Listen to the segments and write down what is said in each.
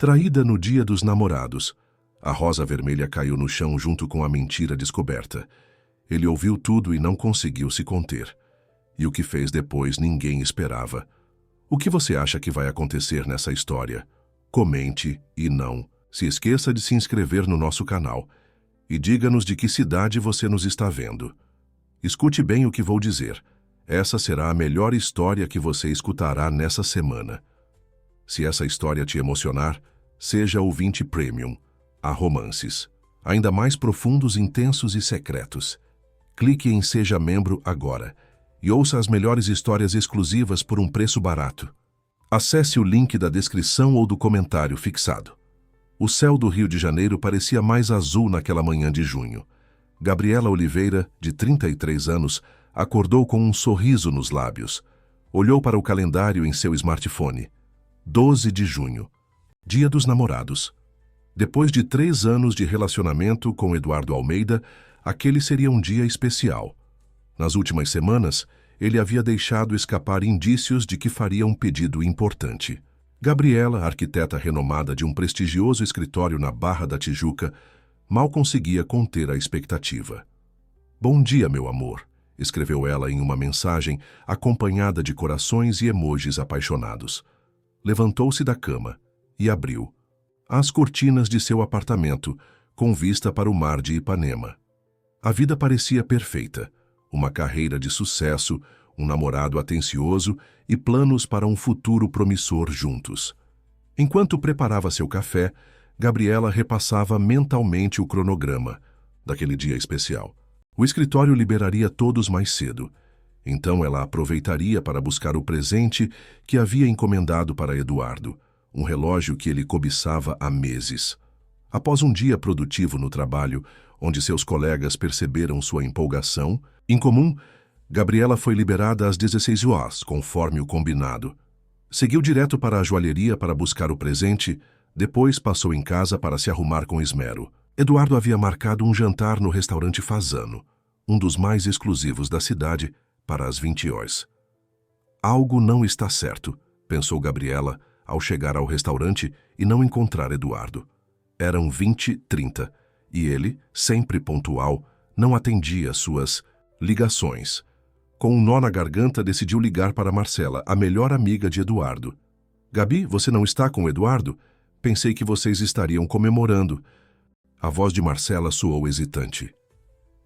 Traída no dia dos namorados. A rosa vermelha caiu no chão junto com a mentira descoberta. Ele ouviu tudo e não conseguiu se conter. E o que fez depois ninguém esperava. O que você acha que vai acontecer nessa história? Comente e não se esqueça de se inscrever no nosso canal. E diga-nos de que cidade você nos está vendo. Escute bem o que vou dizer. Essa será a melhor história que você escutará nessa semana. Se essa história te emocionar, seja ouvinte Premium. Há romances, ainda mais profundos, intensos e secretos. Clique em Seja Membro agora e ouça as melhores histórias exclusivas por um preço barato. Acesse o link da descrição ou do comentário fixado. O céu do Rio de Janeiro parecia mais azul naquela manhã de junho. Gabriela Oliveira, de 33 anos, acordou com um sorriso nos lábios. Olhou para o calendário em seu smartphone. 12 de junho, Dia dos Namorados. Depois de 3 anos de relacionamento com Eduardo Almeida, aquele seria um dia especial. Nas últimas semanas, ele havia deixado escapar indícios de que faria um pedido importante. Gabriela, arquiteta renomada de um prestigioso escritório na Barra da Tijuca, mal conseguia conter a expectativa. "Bom dia, meu amor", escreveu ela em uma mensagem acompanhada de corações e emojis apaixonados. Levantou-se da cama e abriu as cortinas de seu apartamento, com vista para o mar de Ipanema. A vida parecia perfeita. Uma carreira de sucesso, um namorado atencioso e planos para um futuro promissor juntos. Enquanto preparava seu café, Gabriela repassava mentalmente o cronograma daquele dia especial. O escritório liberaria todos mais cedo. Então ela aproveitaria para buscar o presente que havia encomendado para Eduardo, um relógio que ele cobiçava há meses. Após um dia produtivo no trabalho, onde seus colegas perceberam sua empolgação, em comum, Gabriela foi liberada às 16 horas, conforme o combinado. Seguiu direto para a joalheria para buscar o presente, depois passou em casa para se arrumar com esmero. Eduardo havia marcado um jantar no restaurante Fasano, um dos mais exclusivos da cidade, para as 20 horas. Algo não está certo, pensou Gabriela ao chegar ao restaurante e não encontrar Eduardo. Eram 20h30 e ele, sempre pontual, não atendia suas ligações. Com um nó na garganta, decidiu ligar para Marcela, a melhor amiga de Eduardo. "Gabi, você não está com o Eduardo? Pensei que vocês estariam comemorando." A voz de Marcela soou hesitante.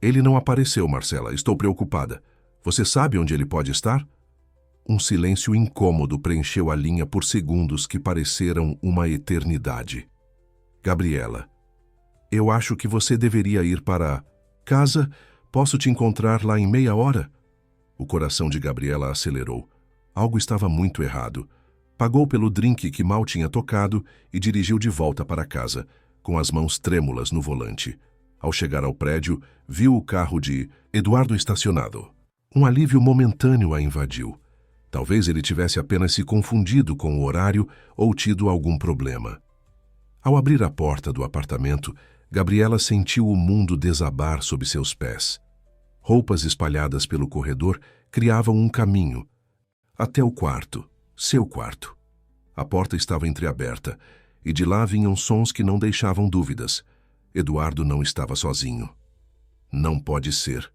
"Ele não apareceu, Marcela. Estou preocupada. Você sabe onde ele pode estar?" Um silêncio incômodo preencheu a linha por segundos que pareceram uma eternidade. "Gabriela, eu acho que você deveria ir para casa. Posso te encontrar lá em meia hora?" O coração de Gabriela acelerou. Algo estava muito errado. Pagou pelo drink que mal tinha tocado e dirigiu de volta para casa, com as mãos trêmulas no volante. Ao chegar ao prédio, viu o carro de Eduardo estacionado. Um alívio momentâneo a invadiu. Talvez ele tivesse apenas se confundido com o horário ou tido algum problema. Ao abrir a porta do apartamento, Gabriela sentiu o mundo desabar sob seus pés. Roupas espalhadas pelo corredor criavam um caminho até o quarto, seu quarto. A porta estava entreaberta e de lá vinham sons que não deixavam dúvidas. Eduardo não estava sozinho. "Não pode ser",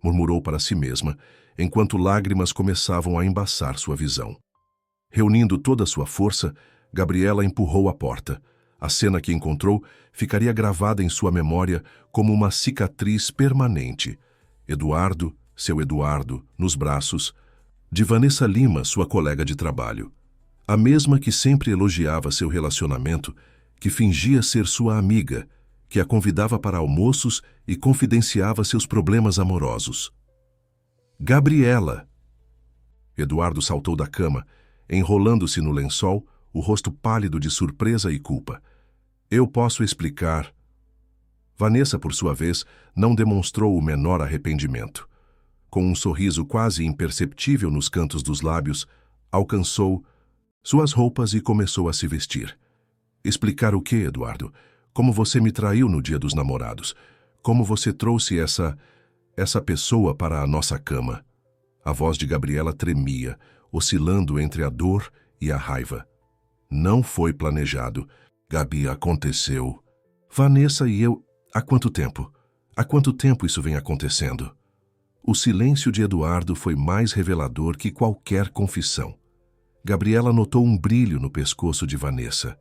murmurou para si mesma, enquanto lágrimas começavam a embaçar sua visão. Reunindo toda a sua força, Gabriela empurrou a porta. A cena que encontrou ficaria gravada em sua memória como uma cicatriz permanente. Eduardo, seu Eduardo, nos braços de Vanessa Lima, sua colega de trabalho. A mesma que sempre elogiava seu relacionamento, que fingia ser sua amiga, que a convidava para almoços e confidenciava seus problemas amorosos. "Gabriela!" Eduardo saltou da cama, enrolando-se no lençol, o rosto pálido de surpresa e culpa. "Eu posso explicar." Vanessa, por sua vez, não demonstrou o menor arrependimento. Com um sorriso quase imperceptível nos cantos dos lábios, alcançou suas roupas e começou a se vestir. "Explicar o quê, Eduardo? Como você me traiu no dia dos namorados? Como você trouxe essa pessoa para a nossa cama?" A voz de Gabriela tremia, oscilando entre a dor e a raiva. Não foi planejado. Gabi, aconteceu. Vanessa e eu... Há quanto tempo? Há quanto tempo isso vem acontecendo? O silêncio de Eduardo foi mais revelador que qualquer confissão. Gabriela notou um brilho no pescoço de Vanessa.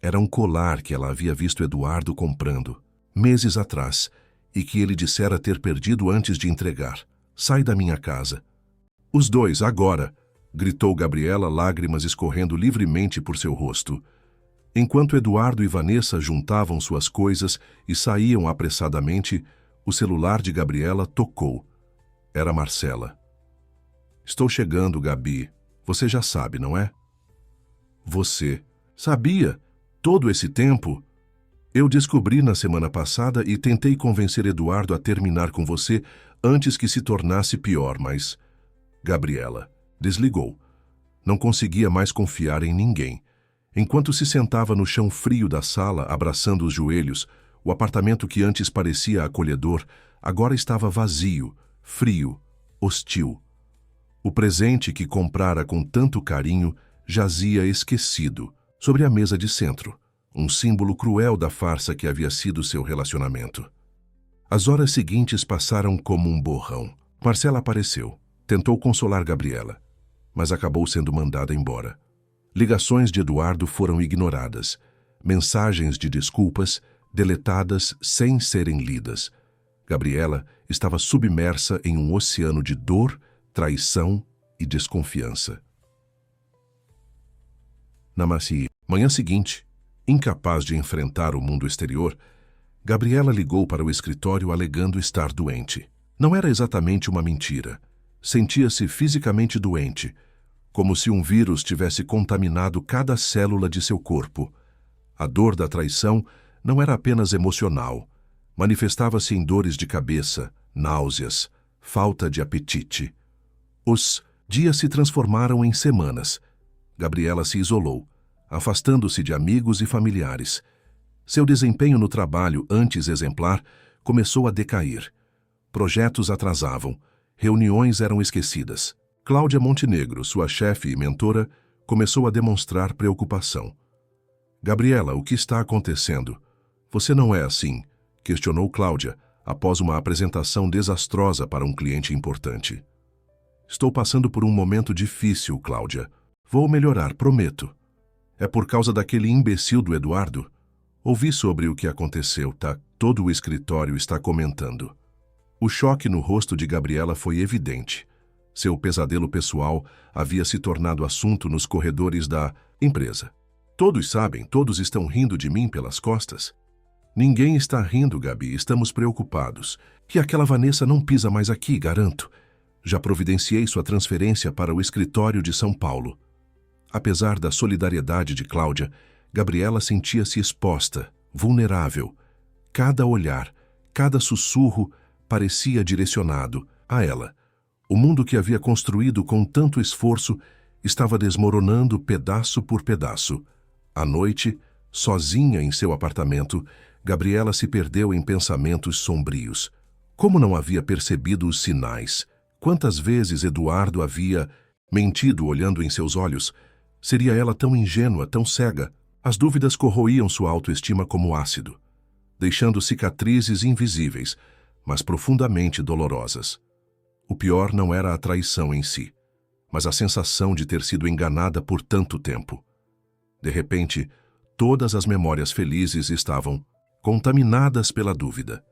Era um colar que ela havia visto Eduardo comprando, meses atrás, e que ele dissera ter perdido antes de entregar. Sai da minha casa. Os dois, agora! Gritou Gabriela, lágrimas escorrendo livremente por seu rosto. Enquanto Eduardo e Vanessa juntavam suas coisas e saíam apressadamente, o celular de Gabriela tocou. Era Marcela. Estou chegando, Gabi. Você já sabe, não é? Você sabia? Todo esse tempo? Eu descobri na semana passada e tentei convencer Eduardo a terminar com você antes que se tornasse pior, mas... Gabriela desligou. Não conseguia mais confiar em ninguém. Enquanto se sentava no chão frio da sala, abraçando os joelhos, o apartamento que antes parecia acolhedor, agora estava vazio, frio, hostil. O presente que comprara com tanto carinho jazia esquecido, sobre a mesa de centro, um símbolo cruel da farsa que havia sido seu relacionamento. As horas seguintes passaram como um borrão. Marcela apareceu, tentou consolar Gabriela, mas acabou sendo mandada embora. Ligações de Eduardo foram ignoradas, mensagens de desculpas deletadas sem serem lidas. Gabriela estava submersa em um oceano de dor, traição e desconfiança. Na manhã seguinte, incapaz de enfrentar o mundo exterior, Gabriela ligou para o escritório alegando estar doente. Não era exatamente uma mentira. Sentia-se fisicamente doente, como se um vírus tivesse contaminado cada célula de seu corpo. A dor da traição não era apenas emocional. Manifestava-se em dores de cabeça, náuseas, falta de apetite. Os dias se transformaram em semanas. Gabriela se isolou, afastando-se de amigos e familiares. Seu desempenho no trabalho, antes exemplar, começou a decair. Projetos atrasavam, reuniões eram esquecidas. Cláudia Montenegro, sua chefe e mentora, começou a demonstrar preocupação. Gabriela, o que está acontecendo? Você não é assim, questionou Cláudia, após uma apresentação desastrosa para um cliente importante. Estou passando por um momento difícil, Cláudia. Vou melhorar, prometo. É por causa daquele imbecil do Eduardo? Ouvi sobre o que aconteceu, tá? Todo o escritório está comentando. O choque no rosto de Gabriela foi evidente. Seu pesadelo pessoal havia se tornado assunto nos corredores da empresa. Todos sabem, todos estão rindo de mim pelas costas. Ninguém está rindo, Gabi, estamos preocupados. Que aquela Vanessa não pisa mais aqui, garanto. Já providenciei sua transferência para o escritório de São Paulo. Apesar da solidariedade de Cláudia, Gabriela sentia-se exposta, vulnerável. Cada olhar, cada sussurro parecia direcionado a ela. O mundo que havia construído com tanto esforço estava desmoronando pedaço por pedaço. À noite, sozinha em seu apartamento, Gabriela se perdeu em pensamentos sombrios. Como não havia percebido os sinais? Quantas vezes Eduardo havia mentido olhando em seus olhos? Seria ela tão ingênua, tão cega? As dúvidas corroíam sua autoestima como ácido, deixando cicatrizes invisíveis, mas profundamente dolorosas. O pior não era a traição em si, mas a sensação de ter sido enganada por tanto tempo. De repente, todas as memórias felizes estavam contaminadas pela dúvida.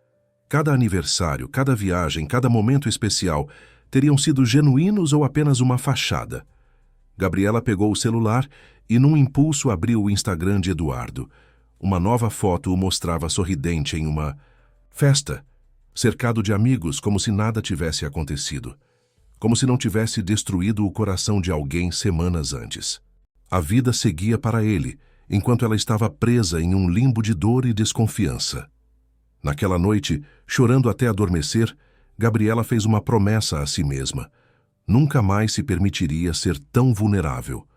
Cada aniversário, cada viagem, cada momento especial teriam sido genuínos ou apenas uma fachada. Gabriela pegou o celular e, num impulso, abriu o Instagram de Eduardo. Uma nova foto o mostrava sorridente em uma festa, cercado de amigos, como se nada tivesse acontecido. Como se não tivesse destruído o coração de alguém semanas antes. A vida seguia para ele, enquanto ela estava presa em um limbo de dor e desconfiança. Naquela noite, chorando até adormecer, Gabriela fez uma promessa a si mesma. Nunca mais se permitiria ser tão vulnerável.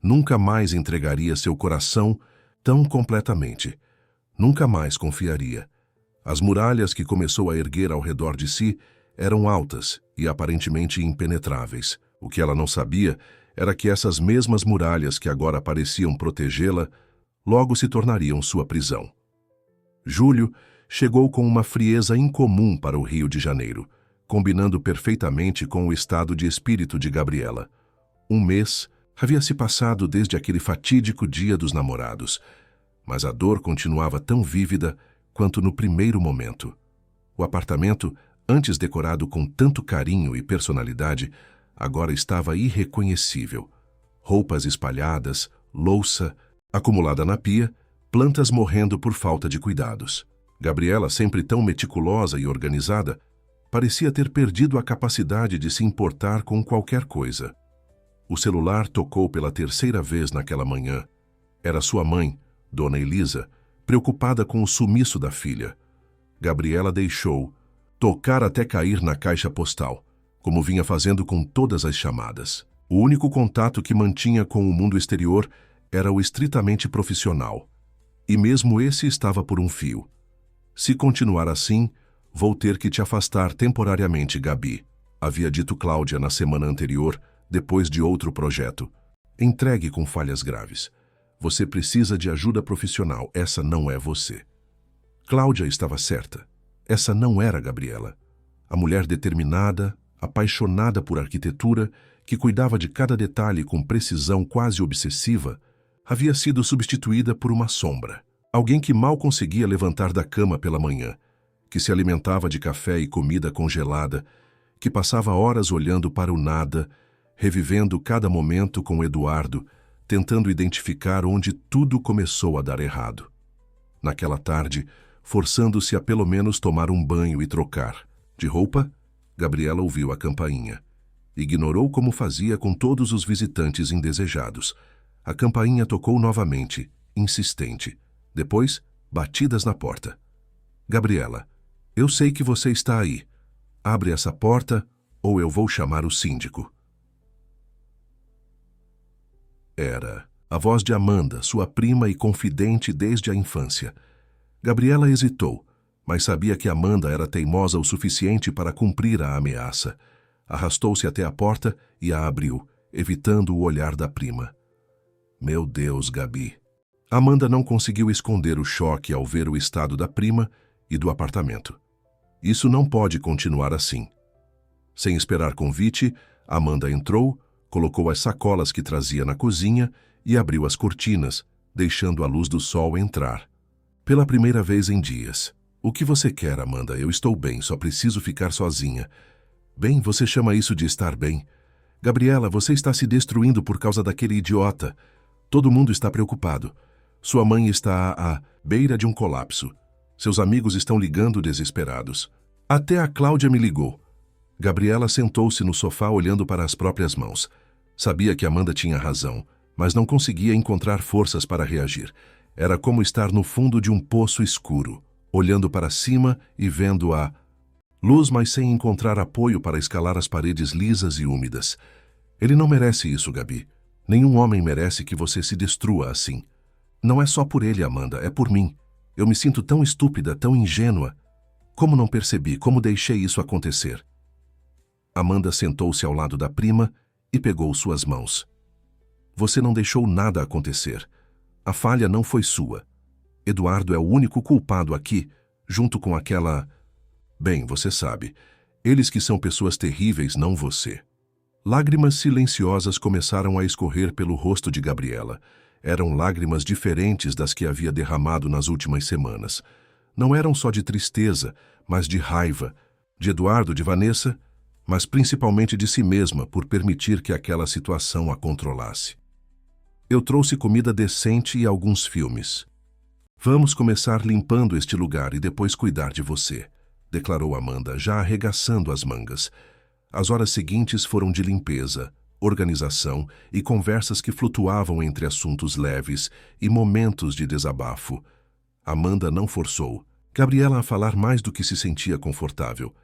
Nunca mais entregaria seu coração tão completamente. Nunca mais confiaria. As muralhas que começou a erguer ao redor de si eram altas e aparentemente impenetráveis. O que ela não sabia era que essas mesmas muralhas que agora pareciam protegê-la, logo se tornariam sua prisão. Julho chegou com uma frieza incomum para o Rio de Janeiro, combinando perfeitamente com o estado de espírito de Gabriela. Um mês havia se passado desde aquele fatídico dia dos namorados, mas a dor continuava tão vívida quanto no primeiro momento. O apartamento, antes decorado com tanto carinho e personalidade, agora estava irreconhecível. Roupas espalhadas, louça acumulada na pia, plantas morrendo por falta de cuidados. Gabriela, sempre tão meticulosa e organizada, parecia ter perdido a capacidade de se importar com qualquer coisa. O celular tocou pela terceira vez naquela manhã. Era sua mãe, Dona Elisa, preocupada com o sumiço da filha. Gabriela deixou tocar até cair na caixa postal, como vinha fazendo com todas as chamadas. O único contato que mantinha com o mundo exterior era o estritamente profissional. E mesmo esse estava por um fio. Se continuar assim, vou ter que te afastar temporariamente, Gabi, havia dito Cláudia na semana anterior, depois de outro projeto. Entregue com falhas graves. Você precisa de ajuda profissional, essa não é você. Cláudia estava certa. Essa não era Gabriela. A mulher determinada, apaixonada por arquitetura, que cuidava de cada detalhe com precisão quase obsessiva, havia sido substituída por uma sombra. Alguém que mal conseguia levantar da cama pela manhã, que se alimentava de café e comida congelada, que passava horas olhando para o nada, revivendo cada momento com Eduardo, tentando identificar onde tudo começou a dar errado. Naquela tarde, forçando-se a pelo menos tomar um banho e trocar de roupa, Gabriela ouviu a campainha. Ignorou como fazia com todos os visitantes indesejados. A campainha tocou novamente, insistente. Depois, batidas na porta. Gabriela, eu sei que você está aí. Abre essa porta ou eu vou chamar o síndico. Era a voz de Amanda, sua prima e confidente desde a infância. Gabriela hesitou, mas sabia que Amanda era teimosa o suficiente para cumprir a ameaça. Arrastou-se até a porta e a abriu, evitando o olhar da prima. Meu Deus, Gabi. Amanda não conseguiu esconder o choque ao ver o estado da prima e do apartamento. Isso não pode continuar assim. Sem esperar convite, Amanda entrou, colocou as sacolas que trazia na cozinha e abriu as cortinas, deixando a luz do sol entrar. Pela primeira vez em dias. O que você quer, Amanda? Eu estou bem, só preciso ficar sozinha. Bem, você chama isso de estar bem? Gabriela, você está se destruindo por causa daquele idiota. Todo mundo está preocupado. Sua mãe está à beira de um colapso. Seus amigos estão ligando desesperados. Até a Cláudia me ligou. Gabriela sentou-se no sofá olhando para as próprias mãos. Sabia que Amanda tinha razão, mas não conseguia encontrar forças para reagir. Era como estar no fundo de um poço escuro, olhando para cima e vendo a luz, mas sem encontrar apoio para escalar as paredes lisas e úmidas. Ele não merece isso, Gabi. Nenhum homem merece que você se destrua assim. Não é só por ele, Amanda, é por mim. Eu me sinto tão estúpida, tão ingênua. Como não percebi, como deixei isso acontecer? Amanda sentou-se ao lado da prima e pegou suas mãos. Você não deixou nada acontecer. A falha não foi sua. Eduardo é o único culpado aqui, junto com aquela... Bem, você sabe, eles que são pessoas terríveis, não você. Lágrimas silenciosas começaram a escorrer pelo rosto de Gabriela. Eram lágrimas diferentes das que havia derramado nas últimas semanas. Não eram só de tristeza, mas de raiva. De Eduardo, de Vanessa, mas principalmente de si mesma por permitir que aquela situação a controlasse. Eu trouxe comida decente e alguns filmes. Vamos começar limpando este lugar e depois cuidar de você, declarou Amanda, já arregaçando as mangas. As horas seguintes foram de limpeza, organização e conversas que flutuavam entre assuntos leves e momentos de desabafo. Amanda não forçou Gabriela a falar mais do que se sentia confortável,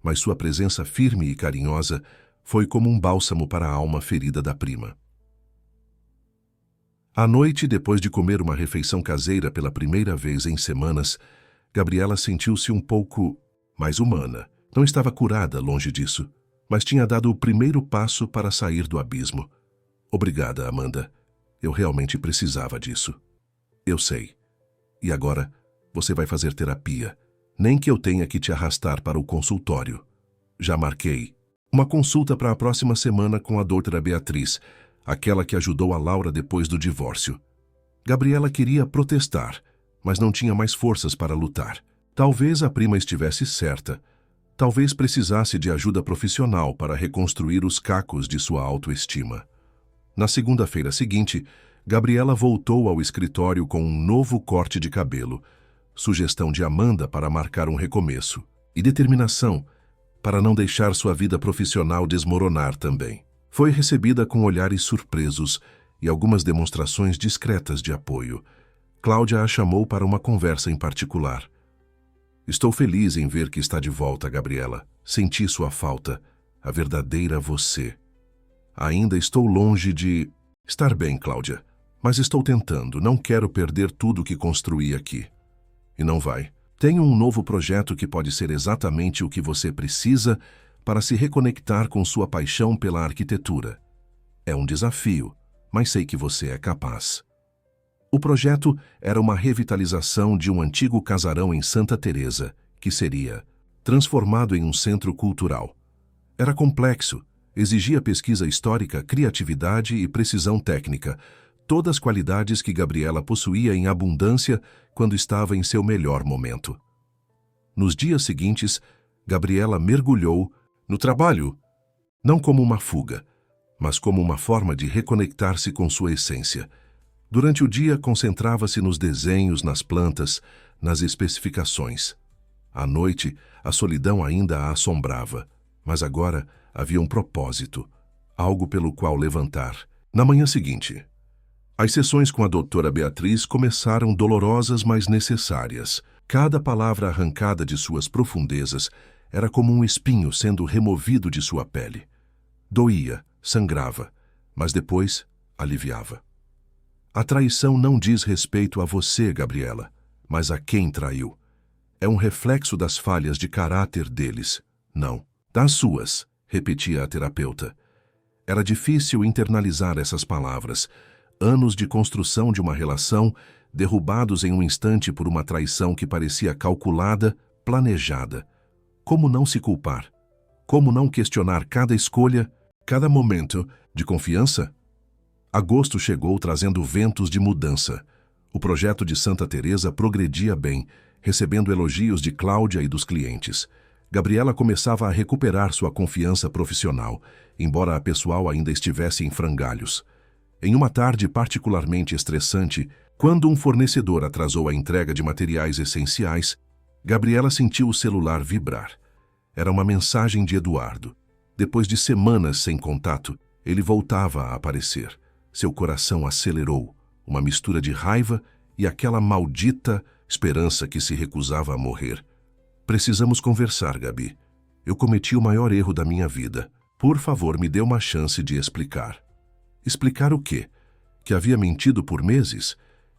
mas sua presença firme e carinhosa foi como um bálsamo para a alma ferida da prima. À noite, depois de comer uma refeição caseira pela primeira vez em semanas, Gabriela sentiu-se um pouco mais humana. Não estava curada, longe disso, mas tinha dado o primeiro passo para sair do abismo. Obrigada, Amanda. Eu realmente precisava disso. Eu sei. E agora, você vai fazer terapia. Nem que eu tenha que te arrastar para o consultório. Já marquei. Uma consulta para a próxima semana com a doutora Beatriz, aquela que ajudou a Laura depois do divórcio. Gabriela queria protestar, mas não tinha mais forças para lutar. Talvez a prima estivesse certa. Talvez precisasse de ajuda profissional para reconstruir os cacos de sua autoestima. Na segunda-feira seguinte, Gabriela voltou ao escritório com um novo corte de cabelo, sugestão de Amanda para marcar um recomeço, e determinação para não deixar sua vida profissional desmoronar também. Foi recebida com olhares surpresos e algumas demonstrações discretas de apoio. Cláudia a chamou para uma conversa em particular. Estou feliz em ver que está de volta, Gabriela. Senti sua falta, a verdadeira você. Ainda estou longe de... Estar bem, Cláudia, mas estou tentando. Não quero perder tudo que construí aqui. E não vai. Tenho um novo projeto que pode ser exatamente o que você precisa para se reconectar com sua paixão pela arquitetura. É um desafio, mas sei que você é capaz. O projeto era uma revitalização de um antigo casarão em Santa Teresa, que seria transformado em um centro cultural. Era complexo, exigia pesquisa histórica, criatividade e precisão técnica, todas qualidades que Gabriela possuía em abundância quando estava em seu melhor momento. Nos dias seguintes, Gabriela mergulhou no trabalho, não como uma fuga, mas como uma forma de reconectar-se com sua essência. Durante o dia, concentrava-se nos desenhos, nas plantas, nas especificações. À noite, a solidão ainda a assombrava, mas agora havia um propósito, algo pelo qual levantar. Na manhã seguinte, as sessões com a doutora Beatriz começaram dolorosas, mas necessárias. Cada palavra arrancada de suas profundezas era como um espinho sendo removido de sua pele. Doía, sangrava, mas depois aliviava. A traição não diz respeito a você, Gabriela, mas a quem traiu. É um reflexo das falhas de caráter deles, não, das suas, repetia a terapeuta. Era difícil internalizar essas palavras. Anos de construção de uma relação, derrubados em um instante por uma traição que parecia calculada, planejada. Como não se culpar? Como não questionar cada escolha, cada momento de confiança? Agosto chegou trazendo ventos de mudança. O projeto de Santa Teresa progredia bem, recebendo elogios de Cláudia e dos clientes. Gabriela começava a recuperar sua confiança profissional, embora a pessoal ainda estivesse em frangalhos. Em uma tarde particularmente estressante, quando um fornecedor atrasou a entrega de materiais essenciais, Gabriela sentiu o celular vibrar. Era uma mensagem de Eduardo. Depois de semanas sem contato, ele voltava a aparecer. Seu coração acelerou, uma mistura de raiva e aquela maldita esperança que se recusava a morrer. Precisamos conversar, Gabi. Eu cometi o maior erro da minha vida. Por favor, me dê uma chance de explicar. Explicar o quê? Que havia mentido por meses?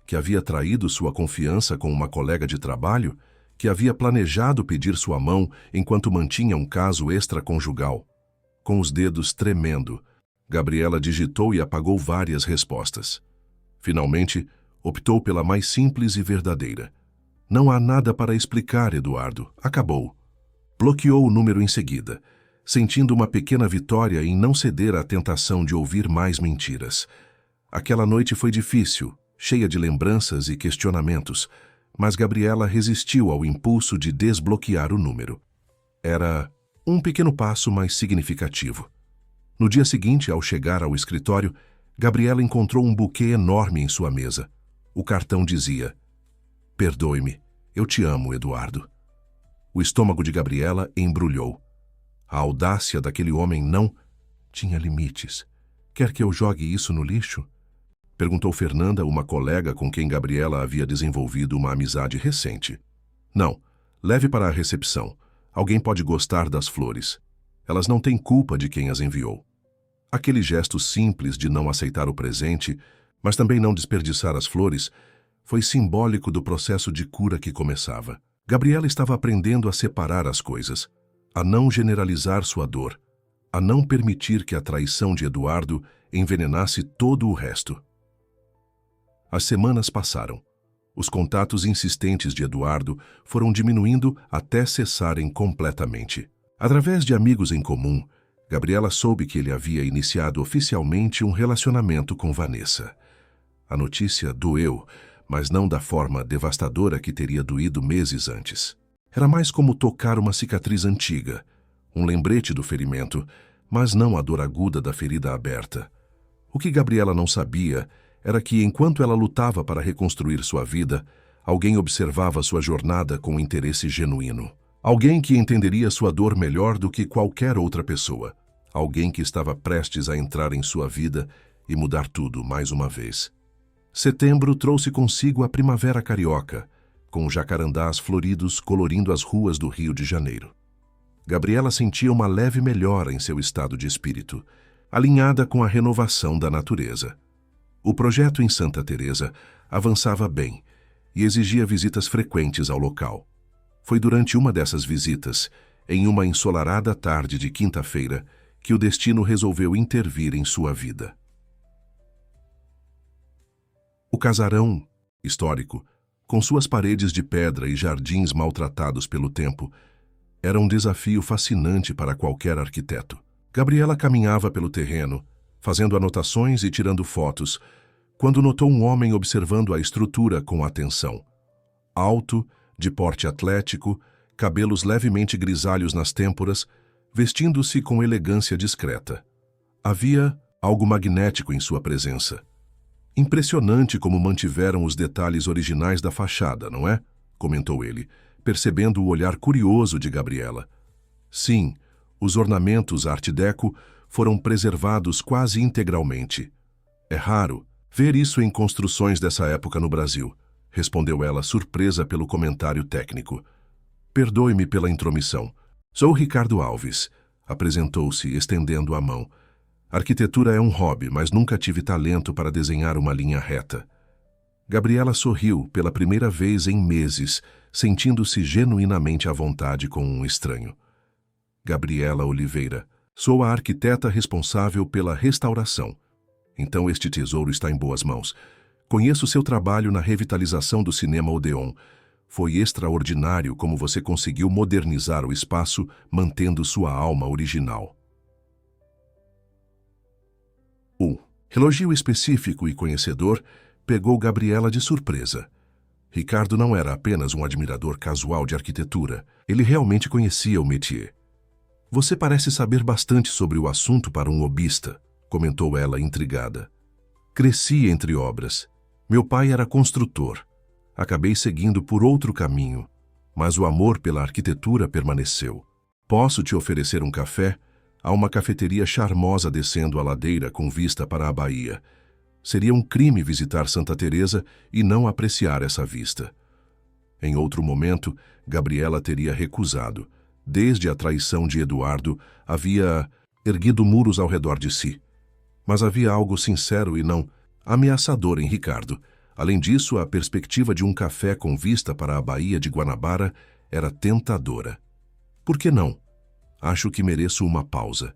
Que havia traído sua confiança com uma colega de trabalho? Que havia planejado pedir sua mão enquanto mantinha um caso extraconjugal? Com os dedos tremendo, Gabriela digitou e apagou várias respostas. Finalmente, optou pela mais simples e verdadeira. Não há nada para explicar, Eduardo. Acabou. Bloqueou o número em seguida, sentindo uma pequena vitória em não ceder à tentação de ouvir mais mentiras. Aquela noite foi difícil, cheia de lembranças e questionamentos, mas Gabriela resistiu ao impulso de desbloquear o número. Era um pequeno passo mais significativo. No dia seguinte, ao chegar ao escritório, Gabriela encontrou um buquê enorme em sua mesa. O cartão dizia: "Perdoe-me, eu te amo, Eduardo." O estômago de Gabriela embrulhou. A audácia daquele homem não tinha limites. "Quer que eu jogue isso no lixo?" perguntou Fernanda, uma colega com quem Gabriela havia desenvolvido uma amizade recente. "Não, leve para a recepção. Alguém pode gostar das flores. Elas não têm culpa de quem as enviou." Aquele gesto simples de não aceitar o presente, mas também não desperdiçar as flores, foi simbólico do processo de cura que começava. Gabriela estava aprendendo a separar as coisas, a não generalizar sua dor, a não permitir que a traição de Eduardo envenenasse todo o resto. As semanas passaram. Os contatos insistentes de Eduardo foram diminuindo até cessarem completamente. Através de amigos em comum, Gabriela soube que ele havia iniciado oficialmente um relacionamento com Vanessa. A notícia doeu, mas não da forma devastadora que teria doído meses antes. Era mais como tocar uma cicatriz antiga, um lembrete do ferimento, mas não a dor aguda da ferida aberta. O que Gabriela não sabia era que, enquanto ela lutava para reconstruir sua vida, alguém observava sua jornada com interesse genuíno. Alguém que entenderia sua dor melhor do que qualquer outra pessoa. Alguém que estava prestes a entrar em sua vida e mudar tudo mais uma vez. Setembro trouxe consigo a primavera carioca, com jacarandás floridos colorindo as ruas do Rio de Janeiro. Gabriela sentia uma leve melhora em seu estado de espírito, alinhada com a renovação da natureza. O projeto em Santa Teresa avançava bem e exigia visitas frequentes ao local. Foi durante uma dessas visitas, em uma ensolarada tarde de quinta-feira, que o destino resolveu intervir em sua vida. O casarão, histórico, com suas paredes de pedra e jardins maltratados pelo tempo, era um desafio fascinante para qualquer arquiteto. Gabriela caminhava pelo terreno, fazendo anotações e tirando fotos, quando notou um homem observando a estrutura com atenção. Alto, de porte atlético, cabelos levemente grisalhos nas têmporas, vestindo-se com elegância discreta. Havia algo magnético em sua presença. Impressionante como mantiveram os detalhes originais da fachada, não é? Comentou ele, percebendo o olhar curioso de Gabriela. Sim, os ornamentos Art Deco foram preservados quase integralmente. É raro ver isso em construções dessa época no Brasil, respondeu ela, surpresa pelo comentário técnico. Perdoe-me pela intromissão. Sou Ricardo Alves, apresentou-se, estendendo a mão. Arquitetura é um hobby, mas nunca tive talento para desenhar uma linha reta. Gabriela sorriu pela primeira vez em meses, sentindo-se genuinamente à vontade com um estranho. Gabriela Oliveira, sou a arquiteta responsável pela restauração. Então este tesouro está em boas mãos. Conheço seu trabalho na revitalização do Cinema Odeon. Foi extraordinário como você conseguiu modernizar o espaço, mantendo sua alma original. Elogio específico e conhecedor pegou Gabriela de surpresa. Ricardo não era apenas um admirador casual de arquitetura. Ele realmente conhecia o métier. Você parece saber bastante sobre o assunto para um hobbyista, comentou ela intrigada. Cresci entre obras. Meu pai era construtor. Acabei seguindo por outro caminho, mas o amor pela arquitetura permaneceu. Posso te oferecer um café? Há uma cafeteria charmosa descendo a ladeira com vista para a Bahia. Seria um crime visitar Santa Teresa e não apreciar essa vista. Em outro momento, Gabriela teria recusado. Desde a traição de Eduardo, havia erguido muros ao redor de si. Mas havia algo sincero e não ameaçador em Ricardo. Além disso, a perspectiva de um café com vista para a Baía de Guanabara era tentadora. Por que não? Acho que mereço uma pausa.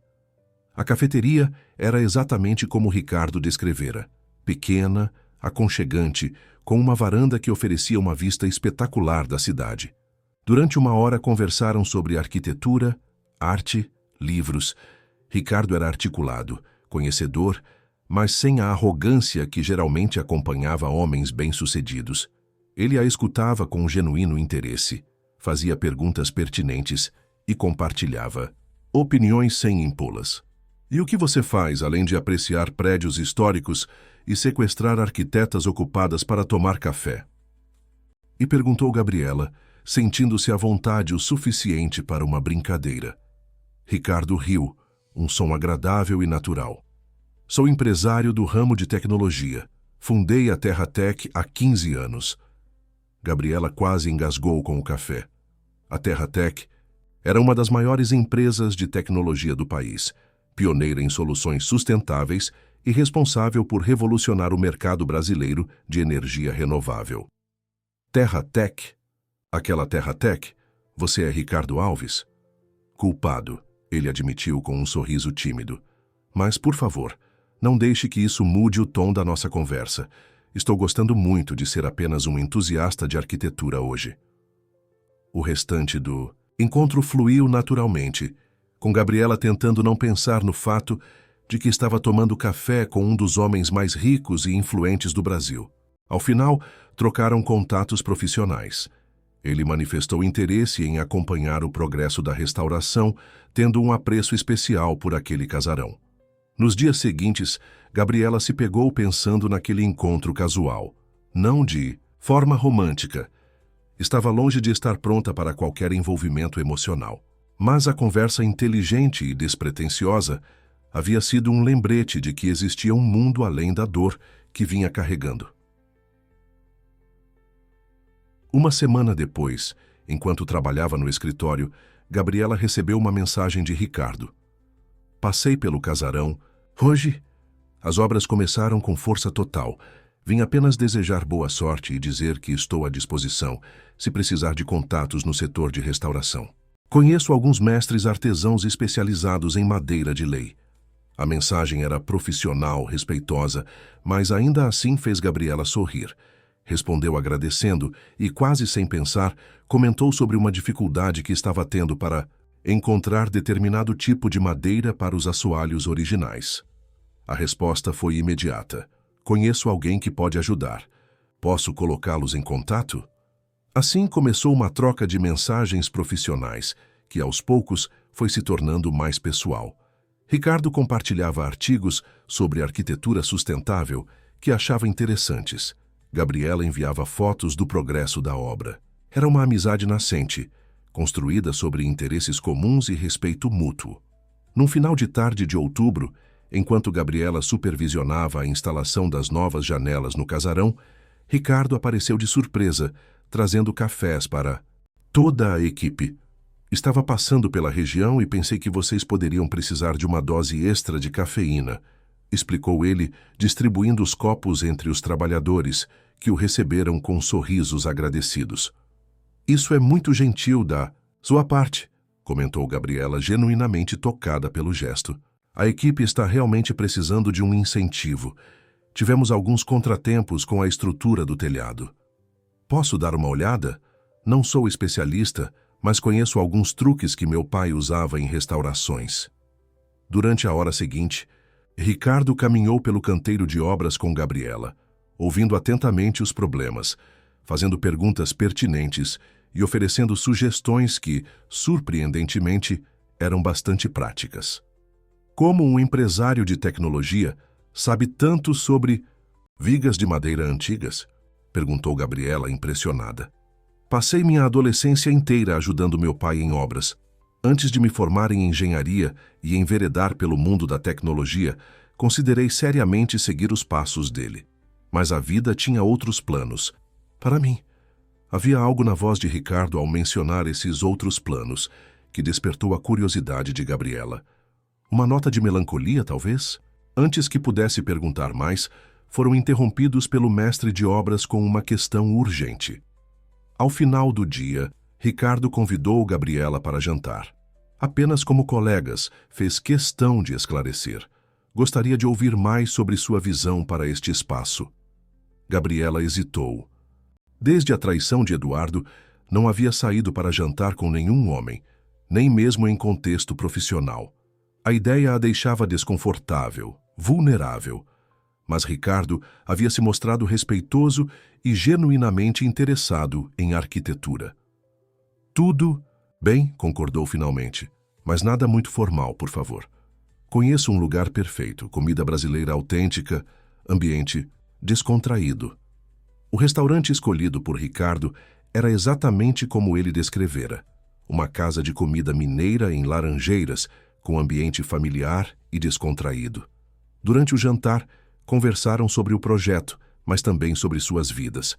A cafeteria era exatamente como Ricardo descrevera. Pequena, aconchegante, com uma varanda que oferecia uma vista espetacular da cidade. Durante uma hora conversaram sobre arquitetura, arte, livros. Ricardo era articulado, conhecedor, mas sem a arrogância que geralmente acompanhava homens bem-sucedidos. Ele a escutava com um genuíno interesse, fazia perguntas pertinentes e compartilhava opiniões sem impô-las. E o que você faz além de apreciar prédios históricos e sequestrar arquitetas ocupadas para tomar café? E perguntou Gabriela, sentindo-se à vontade o suficiente para uma brincadeira. Ricardo riu, um som agradável e natural. Sou empresário do ramo de tecnologia. Fundei a Terra Tech há 15 anos. Gabriela quase engasgou com o café. A Terra Tech era uma das maiores empresas de tecnologia do país, pioneira em soluções sustentáveis e responsável por revolucionar o mercado brasileiro de energia renovável. Terra Tech? Aquela Terra Tech? Você é Ricardo Alves? Culpado. ele admitiu com um sorriso tímido. Mas, por favor, não deixe que isso mude o tom da nossa conversa. Estou gostando muito de ser apenas um entusiasta de arquitetura hoje. O restante do encontro fluiu naturalmente, com Gabriela tentando não pensar no fato de que estava tomando café com um dos homens mais ricos e influentes do Brasil. Ao final, trocaram contatos profissionais. Ele manifestou interesse em acompanhar o progresso da restauração, tendo um apreço especial por aquele casarão. Nos dias seguintes, Gabriela se pegou pensando naquele encontro casual, não de forma romântica. Estava longe de estar pronta para qualquer envolvimento emocional. Mas a conversa inteligente e despretensiosa havia sido um lembrete de que existia um mundo além da dor que vinha carregando. Uma semana depois, enquanto trabalhava no escritório, Gabriela recebeu uma mensagem de Ricardo. Passei pelo casarão. Hoje, as obras começaram com força total. Vim apenas desejar boa sorte e dizer que estou à disposição, se precisar de contatos no setor de restauração. Conheço alguns mestres artesãos especializados em madeira de lei. A mensagem era profissional, respeitosa, mas ainda assim fez Gabriela sorrir. Respondeu agradecendo e, quase sem pensar, comentou sobre uma dificuldade que estava tendo para encontrar determinado tipo de madeira para os assoalhos originais. A resposta foi imediata. Conheço alguém que pode ajudar. Posso colocá-los em contato? Assim começou uma troca de mensagens profissionais, que aos poucos foi se tornando mais pessoal. Ricardo compartilhava artigos sobre arquitetura sustentável que achava interessantes. Gabriela enviava fotos do progresso da obra. Era uma amizade nascente, construída sobre interesses comuns e respeito mútuo. Num final de tarde de outubro, enquanto Gabriela supervisionava a instalação das novas janelas no casarão, Ricardo apareceu de surpresa, trazendo cafés para toda a equipe. Estava passando pela região e pensei que vocês poderiam precisar de uma dose extra de cafeína, explicou ele, distribuindo os copos entre os trabalhadores, que o receberam com sorrisos agradecidos. Isso é muito gentil da sua parte, comentou Gabriela, genuinamente tocada pelo gesto. A equipe está realmente precisando de um incentivo. Tivemos alguns contratempos com a estrutura do telhado. Posso dar uma olhada? Não sou especialista, mas conheço alguns truques que meu pai usava em restaurações. Durante a hora seguinte, Ricardo caminhou pelo canteiro de obras com Gabriela, ouvindo atentamente os problemas, fazendo perguntas pertinentes e oferecendo sugestões que, surpreendentemente, eram bastante práticas. Como um empresário de tecnologia sabe tanto sobre vigas de madeira antigas? Perguntou Gabriela, impressionada. Passei minha adolescência inteira ajudando meu pai em obras. Antes de me formar em engenharia e enveredar pelo mundo da tecnologia, considerei seriamente seguir os passos dele. Mas a vida tinha outros planos. Para mim, havia algo na voz de Ricardo ao mencionar esses outros planos, que despertou a curiosidade de Gabriela. Uma nota de melancolia, talvez? Antes que pudesse perguntar mais, foram interrompidos pelo mestre de obras com uma questão urgente. Ao final do dia, Ricardo convidou Gabriela para jantar. Apenas como colegas, fez questão de esclarecer. Gostaria de ouvir mais sobre sua visão para este espaço. Gabriela hesitou. Desde a traição de Eduardo, não havia saído para jantar com nenhum homem, nem mesmo em contexto profissional. A ideia a deixava desconfortável, vulnerável. Mas Ricardo havia se mostrado respeitoso e genuinamente interessado em arquitetura. Tudo bem, concordou finalmente, mas nada muito formal, por favor. Conheço um lugar perfeito, comida brasileira autêntica, ambiente descontraído. O restaurante escolhido por Ricardo era exatamente como ele descrevera. Uma casa de comida mineira em Laranjeiras, com ambiente familiar e descontraído. Durante o jantar, conversaram sobre o projeto, mas também sobre suas vidas.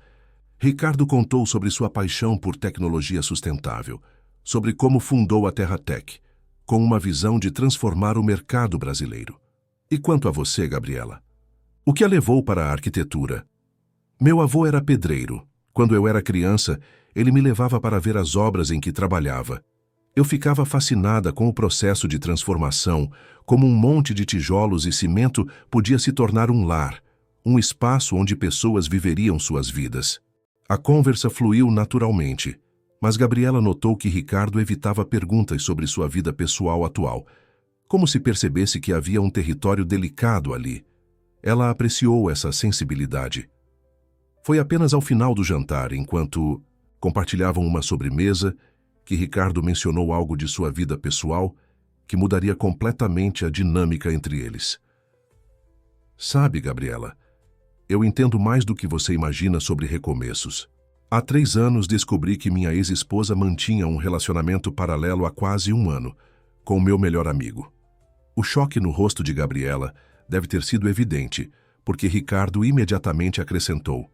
Ricardo contou sobre sua paixão por tecnologia sustentável, sobre como fundou a TerraTech, com uma visão de transformar o mercado brasileiro. E quanto a você, Gabriela? O que a levou para a arquitetura? Meu avô era pedreiro. Quando eu era criança, ele me levava para ver as obras em que trabalhava. Eu ficava fascinada com o processo de transformação, como um monte de tijolos e cimento podia se tornar um lar, um espaço onde pessoas viveriam suas vidas. A conversa fluiu naturalmente, mas Gabriela notou que Ricardo evitava perguntas sobre sua vida pessoal atual, como se percebesse que havia um território delicado ali. Ela apreciou essa sensibilidade. Foi apenas ao final do jantar, enquanto compartilhavam uma sobremesa, que Ricardo mencionou algo de sua vida pessoal que mudaria completamente a dinâmica entre eles. Sabe, Gabriela, eu entendo mais do que você imagina sobre recomeços. Há 3 anos descobri que minha ex-esposa mantinha um relacionamento paralelo há quase 1 ano, com o meu melhor amigo. O choque no rosto de Gabriela deve ter sido evidente, porque Ricardo imediatamente acrescentou: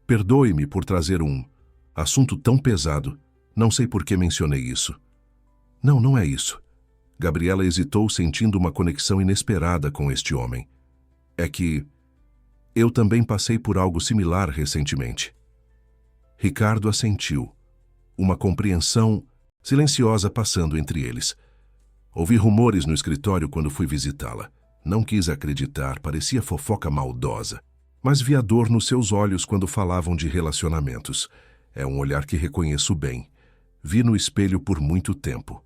perdoe-me por trazer um assunto tão pesado. Não sei por que mencionei isso. Não, não é isso. Gabriela hesitou, sentindo uma conexão inesperada com este homem. É que eu também passei por algo similar recentemente. Ricardo assentiu, uma compreensão silenciosa passando entre eles. Ouvi rumores no escritório quando fui visitá-la. Não quis acreditar, parecia fofoca maldosa. Mas vi a dor nos seus olhos quando falavam de relacionamentos. É um olhar que reconheço bem. Vi no espelho por muito tempo.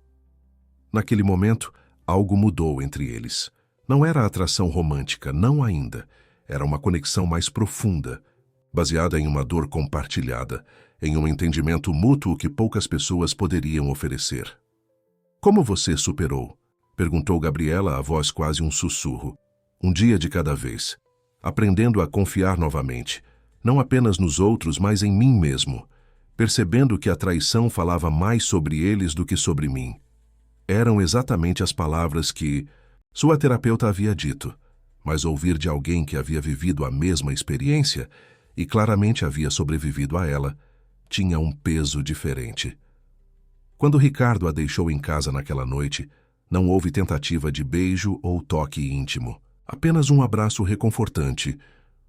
Naquele momento, algo mudou entre eles. Não era atração romântica, não ainda. Era uma conexão mais profunda, baseada em uma dor compartilhada, em um entendimento mútuo que poucas pessoas poderiam oferecer. Como você superou? Perguntou Gabriela, a voz quase um sussurro. Um dia de cada vez. Aprendendo a confiar novamente, não apenas nos outros, mas em mim mesmo. Percebendo que a traição falava mais sobre eles do que sobre mim. Eram exatamente as palavras que sua terapeuta havia dito, mas ouvir de alguém que havia vivido a mesma experiência e claramente havia sobrevivido a ela, tinha um peso diferente. Quando Ricardo a deixou em casa naquela noite, não houve tentativa de beijo ou toque íntimo. Apenas um abraço reconfortante,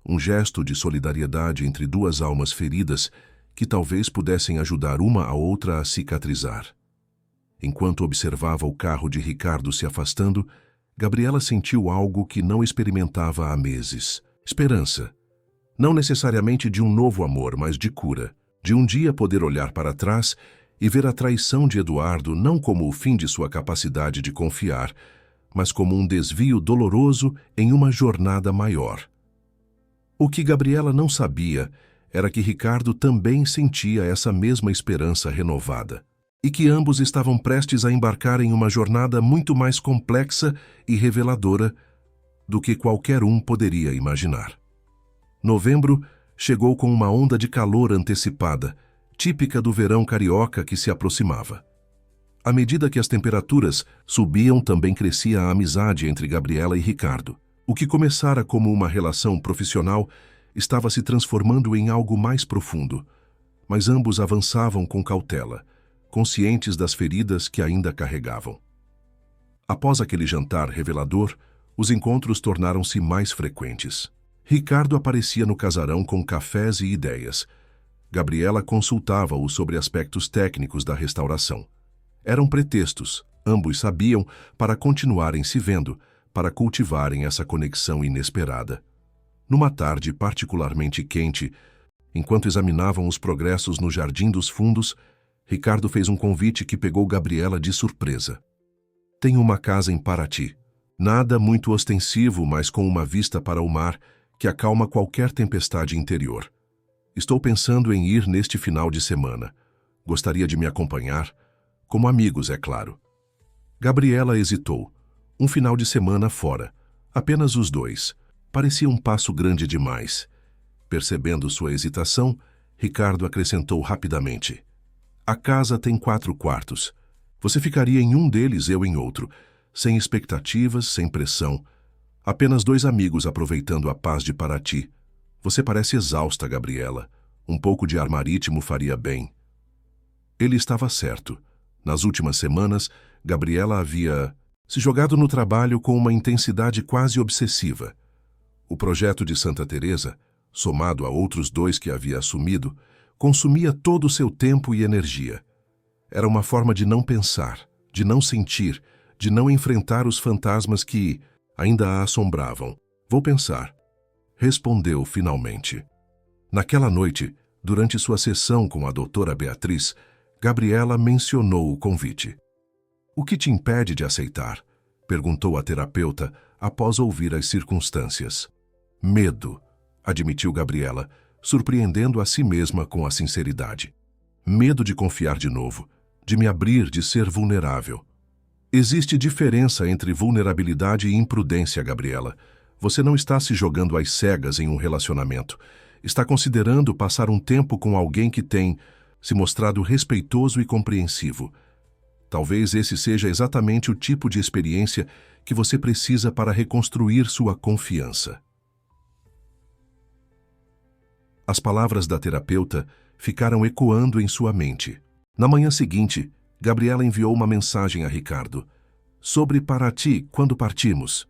um gesto de solidariedade entre 2 almas feridas que talvez pudessem ajudar uma a outra a cicatrizar. Enquanto observava o carro de Ricardo se afastando, Gabriela sentiu algo que não experimentava há meses. Esperança. Não necessariamente de um novo amor, mas de cura. De um dia poder olhar para trás e ver a traição de Eduardo não como o fim de sua capacidade de confiar, mas como um desvio doloroso em uma jornada maior. O que Gabriela não sabia era que Ricardo também sentia essa mesma esperança renovada, e que ambos estavam prestes a embarcar em uma jornada muito mais complexa e reveladora do que qualquer um poderia imaginar. Novembro chegou com uma onda de calor antecipada, típica do verão carioca que se aproximava. À medida que as temperaturas subiam, também crescia a amizade entre Gabriela e Ricardo. O que começara como uma relação profissional estava se transformando em algo mais profundo, mas ambos avançavam com cautela, conscientes das feridas que ainda carregavam. Após aquele jantar revelador, os encontros tornaram-se mais frequentes. Ricardo aparecia no casarão com cafés e ideias. Gabriela consultava-o sobre aspectos técnicos da restauração. Eram pretextos, ambos sabiam, para continuarem se vendo, para cultivarem essa conexão inesperada. Numa tarde particularmente quente, enquanto examinavam os progressos no Jardim dos Fundos, Ricardo fez um convite que pegou Gabriela de surpresa. Tenho uma casa em Paraty. Nada muito ostensivo, mas com uma vista para o mar que acalma qualquer tempestade interior. Estou pensando em ir neste final de semana. Gostaria de me acompanhar? Como amigos, é claro. Gabriela hesitou. Um final de semana fora. Apenas os dois. Parecia um passo grande demais. Percebendo sua hesitação, Ricardo acrescentou rapidamente. A casa tem 4 quartos. Você ficaria em um deles, eu em outro. Sem expectativas, sem pressão. Apenas 2 amigos aproveitando a paz de Paraty. Você parece exausta, Gabriela. Um pouco de ar marítimo faria bem. Ele estava certo. Nas últimas semanas, Gabriela havia se jogado no trabalho com uma intensidade quase obsessiva. O projeto de Santa Teresa, somado a outros 2 que havia assumido, consumia todo o seu tempo e energia. Era uma forma de não pensar, de não sentir, de não enfrentar os fantasmas que ainda a assombravam. Vou pensar, respondeu finalmente. Naquela noite, durante sua sessão com a doutora Beatriz, Gabriela mencionou o convite. O que te impede de aceitar? Perguntou a terapeuta após ouvir as circunstâncias. Medo, admitiu Gabriela, surpreendendo a si mesma com a sinceridade. Medo de confiar de novo, de me abrir, de ser vulnerável. Existe diferença entre vulnerabilidade e imprudência, Gabriela. Você não está se jogando às cegas em um relacionamento. Está considerando passar um tempo com alguém que tem se mostrado respeitoso e compreensivo. Talvez esse seja exatamente o tipo de experiência que você precisa para reconstruir sua confiança. As palavras da terapeuta ficaram ecoando em sua mente. Na manhã seguinte, Gabriela enviou uma mensagem a Ricardo. Sobre Paraty, quando partimos.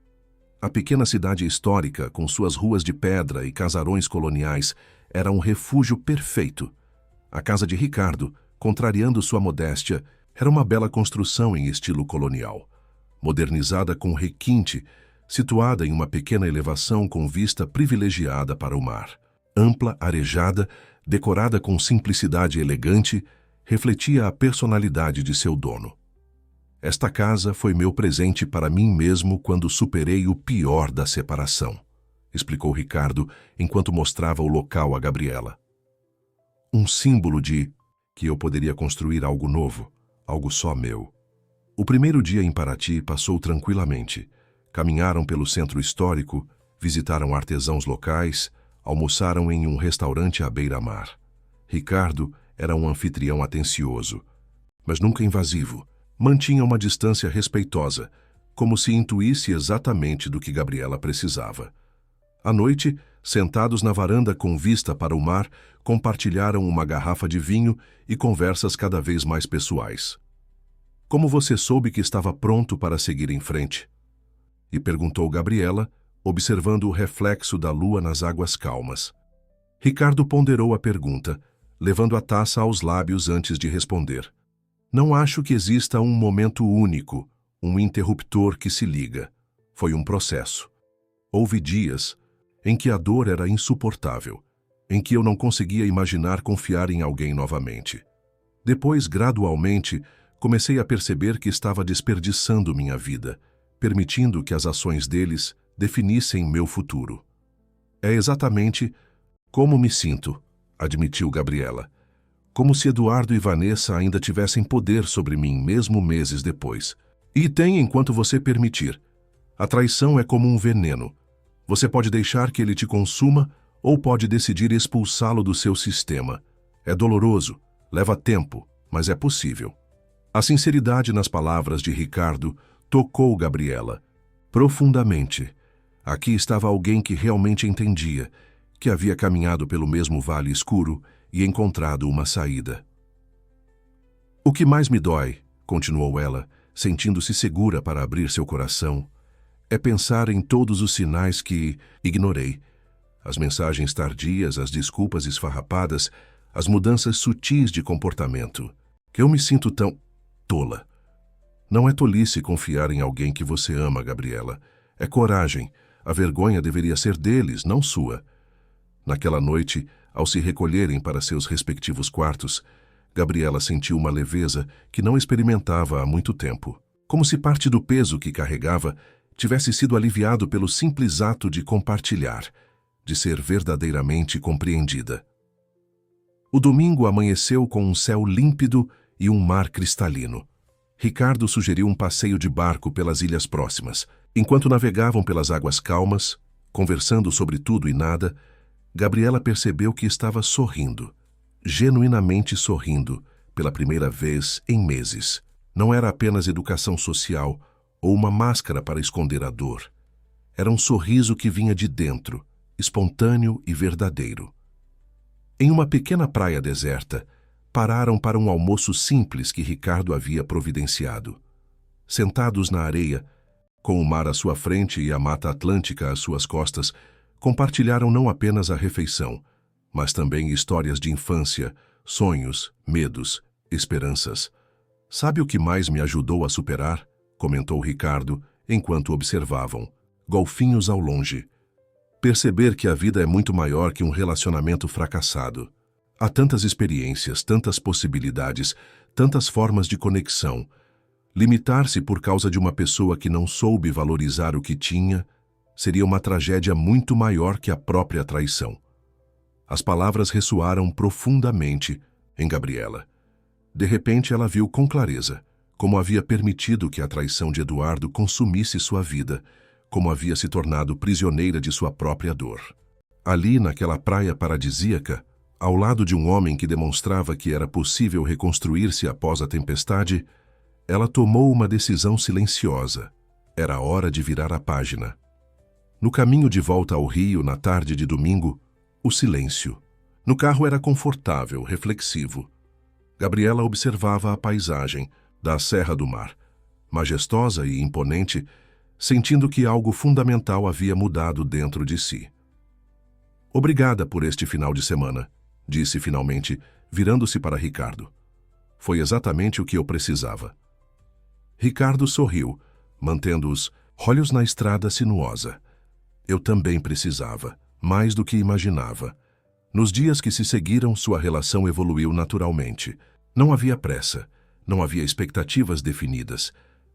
A pequena cidade histórica, com suas ruas de pedra e casarões coloniais, era um refúgio perfeito. A casa de Ricardo, contrariando sua modéstia, era uma bela construção em estilo colonial. Modernizada com requinte, situada em uma pequena elevação com vista privilegiada para o mar. Ampla, arejada, decorada com simplicidade elegante, refletia a personalidade de seu dono. Esta casa foi meu presente para mim mesmo quando superei o pior da separação, explicou Ricardo enquanto mostrava o local a Gabriela. Um símbolo de que eu poderia construir algo novo, algo só meu. O primeiro dia em Paraty passou tranquilamente. Caminharam pelo centro histórico, visitaram artesãos locais, almoçaram em um restaurante à beira-mar. Ricardo era um anfitrião atencioso, mas nunca invasivo. Mantinha uma distância respeitosa, como se intuísse exatamente do que Gabriela precisava. À noite, sentados na varanda com vista para o mar, compartilharam uma garrafa de vinho e conversas cada vez mais pessoais. Como você soube que estava pronto para seguir em frente? E perguntou Gabriela, observando o reflexo da lua nas águas calmas. Ricardo ponderou a pergunta, levando a taça aos lábios antes de responder. Não acho que exista um momento único, um interruptor que se liga. Foi um processo. Houve dias em que a dor era insuportável, em que eu não conseguia imaginar confiar em alguém novamente. Depois, gradualmente, comecei a perceber que estava desperdiçando minha vida, permitindo que as ações deles definissem meu futuro. É exatamente como me sinto, admitiu Gabriela. Como se Eduardo e Vanessa ainda tivessem poder sobre mim, mesmo meses depois. E tem enquanto você permitir. A traição é como um veneno. Você pode deixar que ele te consuma ou pode decidir expulsá-lo do seu sistema. É doloroso, leva tempo, mas é possível. A sinceridade nas palavras de Ricardo tocou Gabriela profundamente. Aqui estava alguém que realmente entendia, que havia caminhado pelo mesmo vale escuro e encontrado uma saída. O que mais me dói, continuou ela, sentindo-se segura para abrir seu coração, é pensar em todos os sinais que ignorei. As mensagens tardias, as desculpas esfarrapadas, as mudanças sutis de comportamento. Que eu me sinto tão tola. Não é tolice confiar em alguém que você ama, Gabriela. É coragem. A vergonha deveria ser deles, não sua. Naquela noite, ao se recolherem para seus respectivos quartos, Gabriela sentiu uma leveza que não experimentava há muito tempo. Como se parte do peso que carregava tivesse sido aliviado pelo simples ato de compartilhar, de ser verdadeiramente compreendida. O domingo amanheceu com um céu límpido e um mar cristalino. Ricardo sugeriu um passeio de barco pelas ilhas próximas. Enquanto navegavam pelas águas calmas, conversando sobre tudo e nada, Gabriela percebeu que estava sorrindo, genuinamente sorrindo, pela primeira vez em meses. Não era apenas educação social ou uma máscara para esconder a dor. Era um sorriso que vinha de dentro, espontâneo e verdadeiro. Em uma pequena praia deserta, pararam para um almoço simples que Ricardo havia providenciado. Sentados na areia, com o mar à sua frente e a Mata Atlântica às suas costas, compartilharam não apenas a refeição, mas também histórias de infância, sonhos, medos, esperanças. Sabe o que mais me ajudou a superar? Comentou Ricardo, enquanto observavam. Golfinhos ao longe. Perceber que a vida é muito maior que um relacionamento fracassado. Há tantas experiências, tantas possibilidades, tantas formas de conexão. Limitar-se por causa de uma pessoa que não soube valorizar o que tinha seria uma tragédia muito maior que a própria traição. As palavras ressoaram profundamente em Gabriela. De repente ela viu com clareza como havia permitido que a traição de Eduardo consumisse sua vida, como havia se tornado prisioneira de sua própria dor. Ali, naquela praia paradisíaca, ao lado de um homem que demonstrava que era possível reconstruir-se após a tempestade, ela tomou uma decisão silenciosa. Era hora de virar a página. No caminho de volta ao Rio, na tarde de domingo, o silêncio. No carro era confortável, reflexivo. Gabriela observava a paisagem da Serra do Mar, majestosa e imponente, sentindo que algo fundamental havia mudado dentro de si. Obrigada por este final de semana, disse finalmente, virando-se para Ricardo. Foi exatamente o que eu precisava. Ricardo sorriu, mantendo os olhos na estrada sinuosa. Eu também precisava, mais do que imaginava. Nos dias que se seguiram, sua relação evoluiu naturalmente. Não havia pressa, não havia expectativas definidas.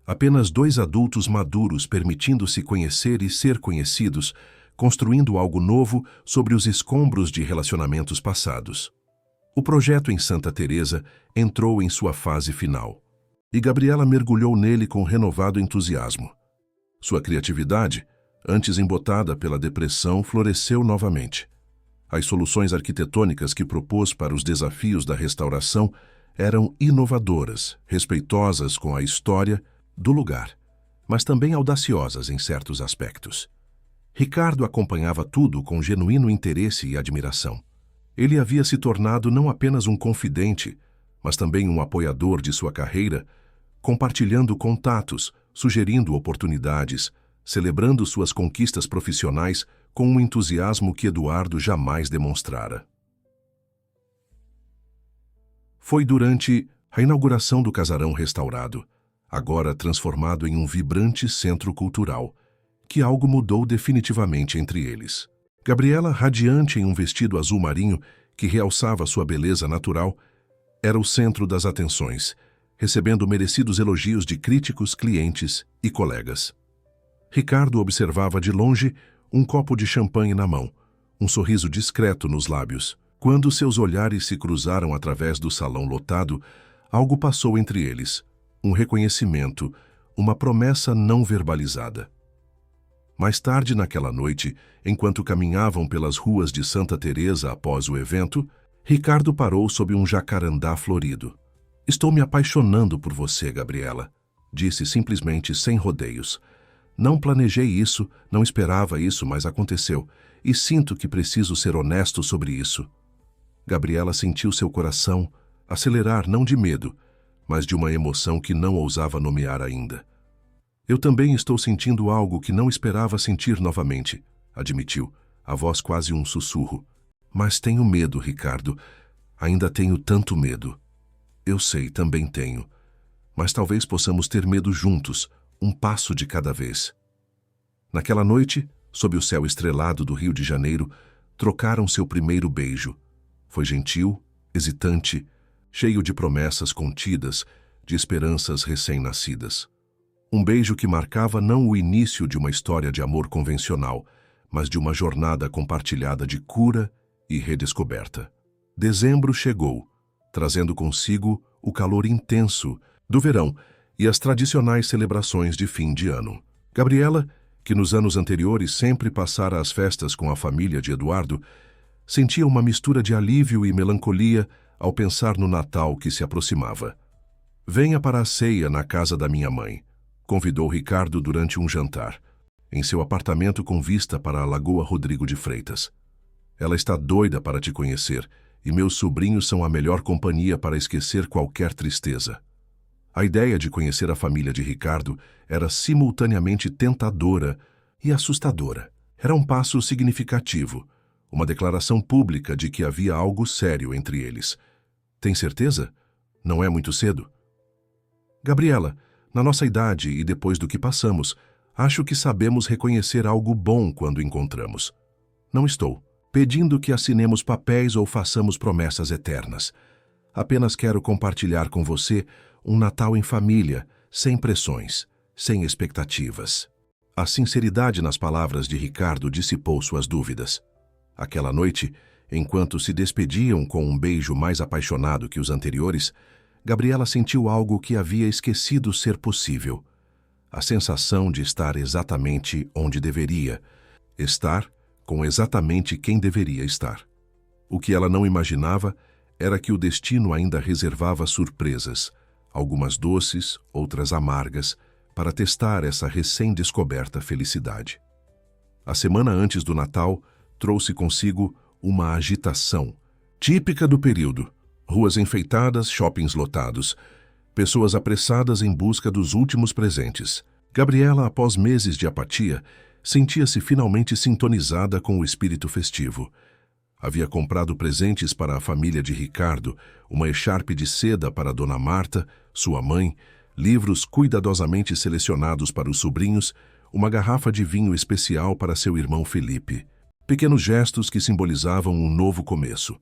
Apenas dois adultos maduros permitindo-se conhecer e ser conhecidos, construindo algo novo sobre os escombros de relacionamentos passados. O projeto em Santa Teresa entrou em sua fase final, e Gabriela mergulhou nele com renovado entusiasmo. Sua criatividade, antes embotada pela depressão, floresceu novamente. As soluções arquitetônicas que propôs para os desafios da restauração eram inovadoras, respeitosas com a história do lugar, mas também audaciosas em certos aspectos. Ricardo acompanhava tudo com genuíno interesse e admiração. Ele havia se tornado não apenas um confidente, mas também um apoiador de sua carreira, compartilhando contatos, sugerindo oportunidades, celebrando suas conquistas profissionais com um entusiasmo que Eduardo jamais demonstrara. Foi durante a inauguração do casarão restaurado, agora transformado em um vibrante centro cultural, que algo mudou definitivamente entre eles. Gabriela, radiante em um vestido azul marinho que realçava sua beleza natural, era o centro das atenções, recebendo merecidos elogios de críticos, clientes e colegas. Ricardo observava de longe um copo de champanhe na mão, um sorriso discreto nos lábios. Quando seus olhares se cruzaram através do salão lotado, algo passou entre eles, um reconhecimento, uma promessa não verbalizada. Mais tarde naquela noite, enquanto caminhavam pelas ruas de Santa Teresa após o evento, Ricardo parou sob um jacarandá florido. Estou me apaixonando por você, Gabriela, disse simplesmente sem rodeios. Não planejei isso, não esperava isso, mas aconteceu, e sinto que preciso ser honesto sobre isso. Gabriela sentiu seu coração acelerar não de medo, mas de uma emoção que não ousava nomear ainda. Eu também estou sentindo algo que não esperava sentir novamente, admitiu, a voz quase um sussurro. Mas tenho medo, Ricardo. Ainda tenho tanto medo. Eu sei, também tenho. Mas talvez possamos ter medo juntos, um passo de cada vez. Naquela noite, sob o céu estrelado do Rio de Janeiro, trocaram seu primeiro beijo. Foi gentil, hesitante, cheio de promessas contidas, de esperanças recém-nascidas. Um beijo que marcava não o início de uma história de amor convencional, mas de uma jornada compartilhada de cura e redescoberta. Dezembro chegou, trazendo consigo o calor intenso do verão e as tradicionais celebrações de fim de ano. Gabriela, que nos anos anteriores sempre passara as festas com a família de Eduardo, sentia uma mistura de alívio e melancolia ao pensar no Natal que se aproximava. Venha para a ceia na casa da minha mãe, convidou Ricardo durante um jantar, em seu apartamento com vista para a Lagoa Rodrigo de Freitas. Ela está doida para te conhecer, e meus sobrinhos são a melhor companhia para esquecer qualquer tristeza. A ideia de conhecer a família de Ricardo era simultaneamente tentadora e assustadora. Era um passo significativo, uma declaração pública de que havia algo sério entre eles. Tem certeza? Não é muito cedo? Gabriela, na nossa idade e depois do que passamos, acho que sabemos reconhecer algo bom quando encontramos. Não estou pedindo que assinemos papéis ou façamos promessas eternas. Apenas quero compartilhar com você um Natal em família, sem pressões, sem expectativas. A sinceridade nas palavras de Ricardo dissipou suas dúvidas. Aquela noite, enquanto se despediam com um beijo mais apaixonado que os anteriores, Gabriela sentiu algo que havia esquecido ser possível. A sensação de estar exatamente onde deveria, estar com exatamente quem deveria estar. O que ela não imaginava era que o destino ainda reservava surpresas, algumas doces, outras amargas, para testar essa recém-descoberta felicidade. A semana antes do Natal trouxe consigo uma agitação, típica do período. Ruas enfeitadas, shoppings lotados, pessoas apressadas em busca dos últimos presentes. Gabriela, após meses de apatia, sentia-se finalmente sintonizada com o espírito festivo. Havia comprado presentes para a família de Ricardo, uma echarpe de seda para Dona Marta, sua mãe, livros cuidadosamente selecionados para os sobrinhos, uma garrafa de vinho especial para seu irmão Felipe. Pequenos gestos que simbolizavam um novo começo.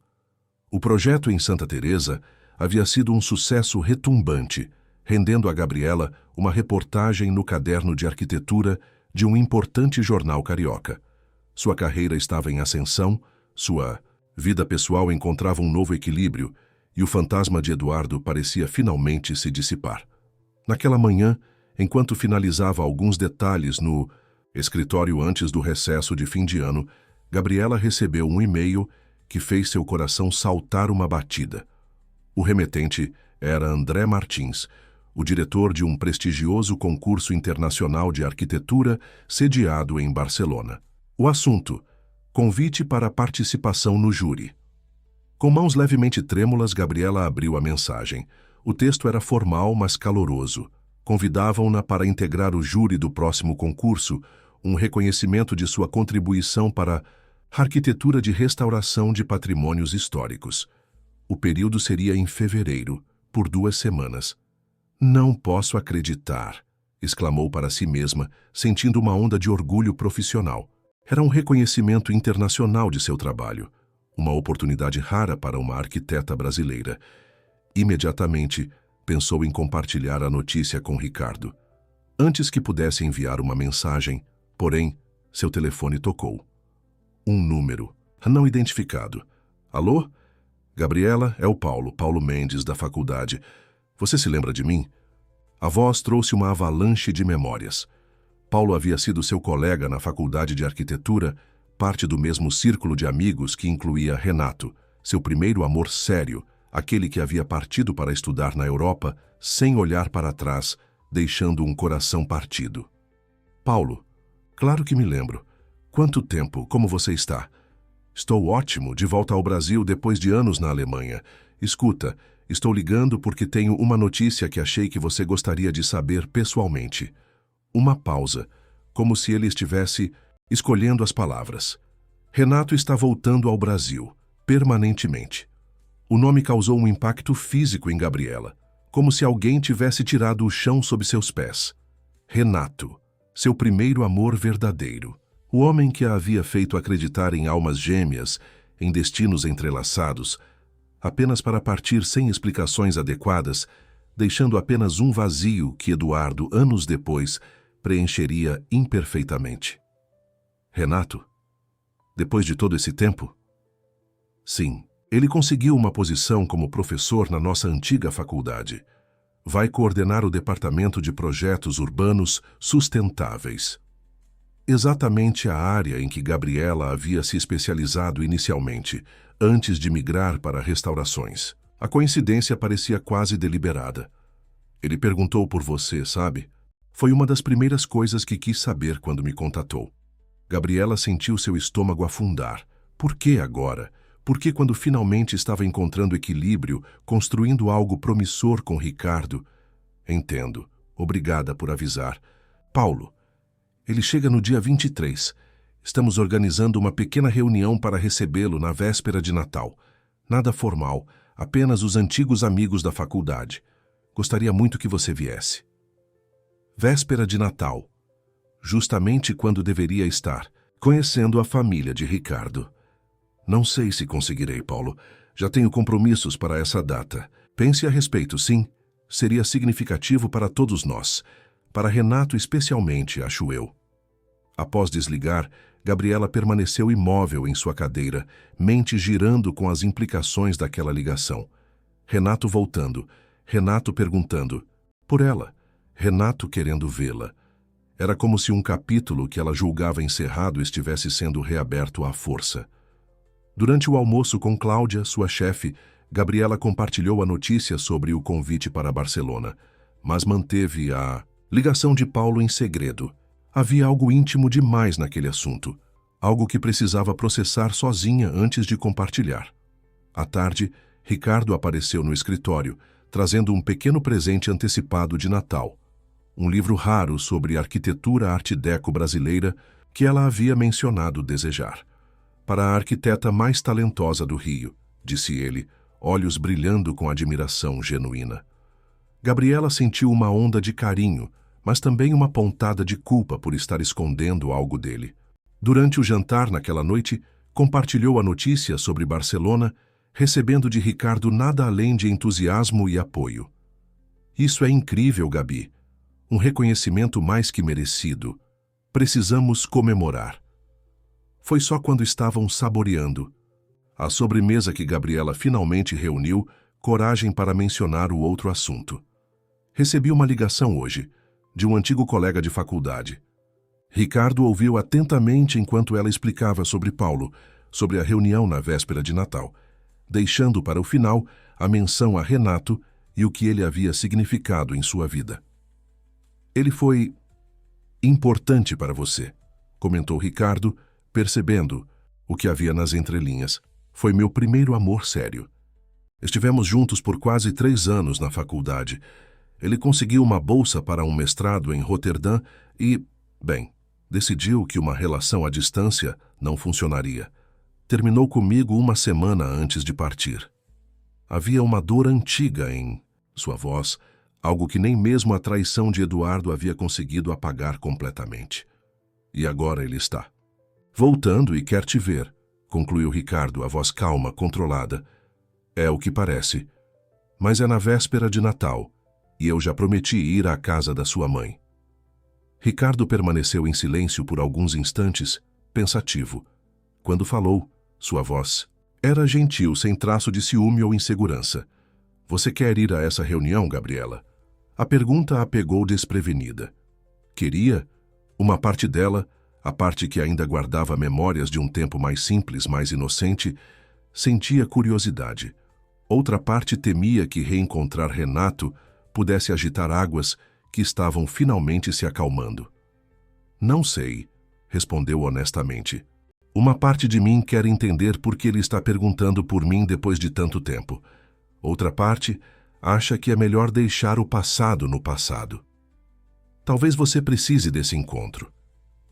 O projeto em Santa Teresa havia sido um sucesso retumbante, rendendo a Gabriela uma reportagem no caderno de arquitetura de um importante jornal carioca. Sua carreira estava em ascensão, sua vida pessoal encontrava um novo equilíbrio e o fantasma de Eduardo parecia finalmente se dissipar. Naquela manhã, enquanto finalizava alguns detalhes no escritório antes do recesso de fim de ano, Gabriela recebeu um e-mail que fez seu coração saltar uma batida. O remetente era André Martins, o diretor de um prestigioso concurso internacional de arquitetura sediado em Barcelona. O assunto: convite para participação no júri. Com mãos levemente trêmulas, Gabriela abriu a mensagem. O texto era formal, mas caloroso. Convidavam-na para integrar o júri do próximo concurso, um reconhecimento de sua contribuição para a arquitetura de restauração de patrimônios históricos. O período seria em fevereiro, por 2 semanas. Não posso acreditar, exclamou para si mesma, sentindo uma onda de orgulho profissional. Era um reconhecimento internacional de seu trabalho, uma oportunidade rara para uma arquiteta brasileira. Imediatamente, pensou em compartilhar a notícia com Ricardo. Antes que pudesse enviar uma mensagem, porém, seu telefone tocou. Um número, não identificado. Alô? Gabriela, é o Paulo Mendes, da faculdade. Você se lembra de mim? A voz trouxe uma avalanche de memórias. Paulo havia sido seu colega na faculdade de arquitetura, parte do mesmo círculo de amigos que incluía Renato, seu primeiro amor sério, aquele que havia partido para estudar na Europa, sem olhar para trás, deixando um coração partido. Paulo, claro que me lembro. Quanto tempo, como você está? Estou ótimo, de volta ao Brasil depois de anos na Alemanha. Escuta, estou ligando porque tenho uma notícia que achei que você gostaria de saber pessoalmente. Uma pausa, como se ele estivesse escolhendo as palavras. Renato está voltando ao Brasil, permanentemente. O nome causou um impacto físico em Gabriela, como se alguém tivesse tirado o chão sob seus pés. Renato, seu primeiro amor verdadeiro. O homem que a havia feito acreditar em almas gêmeas, em destinos entrelaçados, apenas para partir sem explicações adequadas, deixando apenas um vazio que Eduardo, anos depois, preencheria imperfeitamente. Renato? Depois de todo esse tempo? Sim. Ele conseguiu uma posição como professor na nossa antiga faculdade. Vai coordenar o departamento de projetos urbanos sustentáveis. Exatamente a área em que Gabriela havia se especializado inicialmente, antes de migrar para restaurações. A coincidência parecia quase deliberada. Ele perguntou por você, sabe? Foi uma das primeiras coisas que quis saber quando me contatou. Gabriela sentiu seu estômago afundar. Por que agora? Porque quando finalmente estava encontrando equilíbrio, construindo algo promissor com Ricardo... Entendo. Obrigada por avisar. Paulo, ele chega no dia 23. Estamos organizando uma pequena reunião para recebê-lo na véspera de Natal. Nada formal, apenas os antigos amigos da faculdade. Gostaria muito que você viesse. Véspera de Natal. Justamente quando deveria estar conhecendo a família de Ricardo. Não sei se conseguirei, Paulo. Já tenho compromissos para essa data. Pense a respeito, sim. Seria significativo para todos nós. Para Renato especialmente, acho eu. Após desligar, Gabriela permaneceu imóvel em sua cadeira, mente girando com as implicações daquela ligação. Renato voltando, Renato perguntando por ela, Renato querendo vê-la. Era como se um capítulo que ela julgava encerrado estivesse sendo reaberto à força. Durante o almoço com Cláudia, sua chefe, Gabriela compartilhou a notícia sobre o convite para Barcelona, mas manteve a ligação de Paulo em segredo. Havia algo íntimo demais naquele assunto, algo que precisava processar sozinha antes de compartilhar. À tarde, Ricardo apareceu no escritório, trazendo um pequeno presente antecipado de Natal. Um livro raro sobre arquitetura arte déco brasileira que ela havia mencionado desejar. Para a arquiteta mais talentosa do Rio, disse ele, olhos brilhando com admiração genuína. Gabriela sentiu uma onda de carinho, mas também uma pontada de culpa por estar escondendo algo dele. Durante o jantar naquela noite, compartilhou a notícia sobre Barcelona, recebendo de Ricardo nada além de entusiasmo e apoio. Isso é incrível, Gabi. Um reconhecimento mais que merecido. Precisamos comemorar. Foi só quando estavam saboreando a sobremesa que Gabriela finalmente reuniu coragem para mencionar o outro assunto. Recebi uma ligação hoje, de um antigo colega de faculdade. Ricardo ouviu atentamente enquanto ela explicava sobre Paulo, sobre a reunião na véspera de Natal, deixando para o final a menção a Renato e o que ele havia significado em sua vida. Ele foi importante para você, comentou Ricardo, percebendo o que havia nas entrelinhas. Foi meu primeiro amor sério. Estivemos juntos por quase 3 anos na faculdade. Ele conseguiu uma bolsa para um mestrado em Roterdã e, bem, decidiu que uma relação à distância não funcionaria. Terminou comigo uma semana antes de partir. Havia uma dor antiga em sua voz, algo que nem mesmo a traição de Eduardo havia conseguido apagar completamente. E agora ele está voltando e quer te ver, concluiu Ricardo, a voz calma, controlada. É o que parece. Mas é na véspera de Natal, e eu já prometi ir à casa da sua mãe. Ricardo permaneceu em silêncio por alguns instantes, pensativo. Quando falou, sua voz era gentil, sem traço de ciúme ou insegurança. Você quer ir a essa reunião, Gabriela? A pergunta a pegou desprevenida. Queria? Uma parte dela, a parte que ainda guardava memórias de um tempo mais simples, mais inocente, sentia curiosidade. Outra parte temia que reencontrar Renato pudesse agitar águas que estavam finalmente se acalmando. Não sei, respondeu honestamente. Uma parte de mim quer entender por que ele está perguntando por mim depois de tanto tempo. Outra parte acha que é melhor deixar o passado no passado. Talvez você precise desse encontro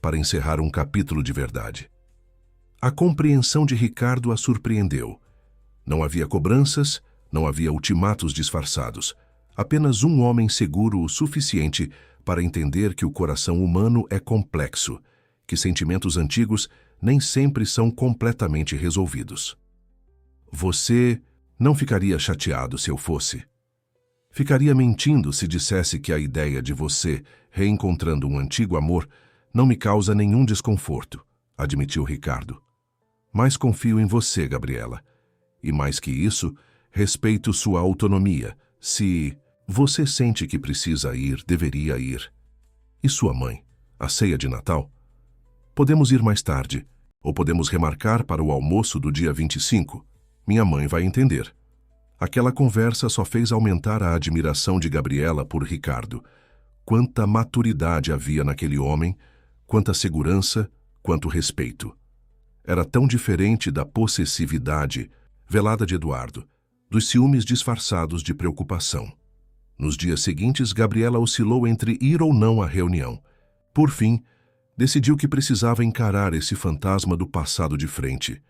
para encerrar um capítulo de verdade. A compreensão de Ricardo a surpreendeu. Não havia cobranças, não havia ultimatos disfarçados. Apenas um homem seguro o suficiente para entender que o coração humano é complexo, que sentimentos antigos nem sempre são completamente resolvidos. Você não ficaria chateado se eu fosse? Ficaria mentindo se dissesse que a ideia de você reencontrando um antigo amor não me causa nenhum desconforto, admitiu Ricardo. Mas confio em você, Gabriela. E mais que isso, respeito sua autonomia. Se você sente que precisa ir, deveria ir. E sua mãe? A ceia de Natal? Podemos ir mais tarde, ou podemos remarcar para o almoço do dia 25. Minha mãe vai entender. Aquela conversa só fez aumentar a admiração de Gabriela por Ricardo. Quanta maturidade havia naquele homem, quanta segurança, quanto respeito. Era tão diferente da possessividade velada de Eduardo, dos ciúmes disfarçados de preocupação. Nos dias seguintes, Gabriela oscilou entre ir ou não à reunião. Por fim, decidiu que precisava encarar esse fantasma do passado de frente.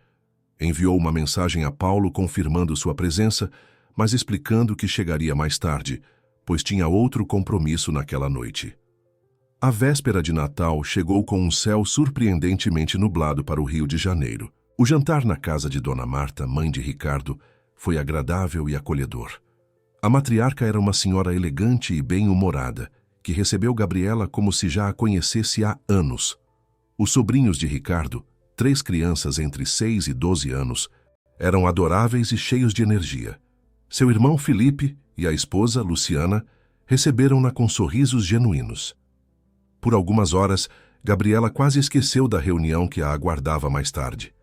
Enviou uma mensagem a Paulo confirmando sua presença, mas explicando que chegaria mais tarde, pois tinha outro compromisso naquela noite. A véspera de Natal chegou com um céu surpreendentemente nublado para o Rio de Janeiro. O jantar na casa de Dona Marta, mãe de Ricardo, foi agradável e acolhedor. A matriarca era uma senhora elegante e bem-humorada, que recebeu Gabriela como se já a conhecesse há anos. Os sobrinhos de Ricardo, 3 crianças entre 6 e 12 anos, eram adoráveis e cheios de energia. Seu irmão Felipe e a esposa, Luciana, receberam-na com sorrisos genuínos. Por algumas horas, Gabriela quase esqueceu da reunião que a aguardava mais tarde.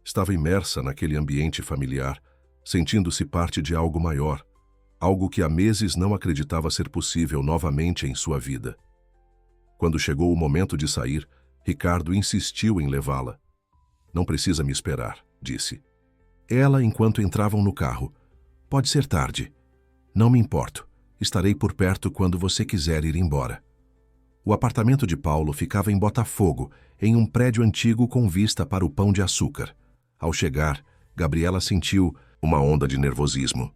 Estava imersa naquele ambiente familiar, sentindo-se parte de algo maior, algo que há meses não acreditava ser possível novamente em sua vida. Quando chegou o momento de sair, Ricardo insistiu em levá-la. "Não precisa me esperar", disse. Ela, enquanto entravam no carro: "Pode ser tarde. Não me importo. Estarei por perto quando você quiser ir embora." O apartamento de Paulo ficava em Botafogo, em um prédio antigo com vista para o Pão de Açúcar. Ao chegar, Gabriela sentiu uma onda de nervosismo.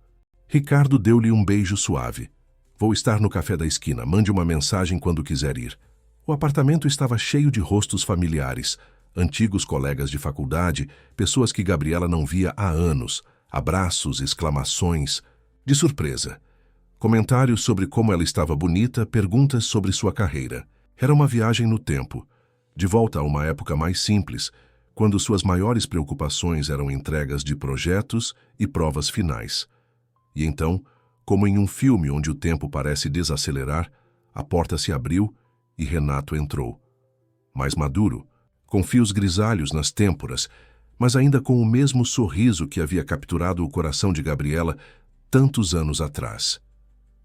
Ricardo deu-lhe um beijo suave. "Vou estar no café da esquina. Mande uma mensagem quando quiser ir." O apartamento estava cheio de rostos familiares, antigos colegas de faculdade, pessoas que Gabriela não via há anos, abraços, exclamações, de surpresa. Comentários sobre como ela estava bonita, perguntas sobre sua carreira. Era uma viagem no tempo, de volta a uma época mais simples, quando suas maiores preocupações eram entregas de projetos e provas finais. E então, como em um filme onde o tempo parece desacelerar, a porta se abriu e Renato entrou. Mais maduro, com fios grisalhos nas têmporas, mas ainda com o mesmo sorriso que havia capturado o coração de Gabriela tantos anos atrás.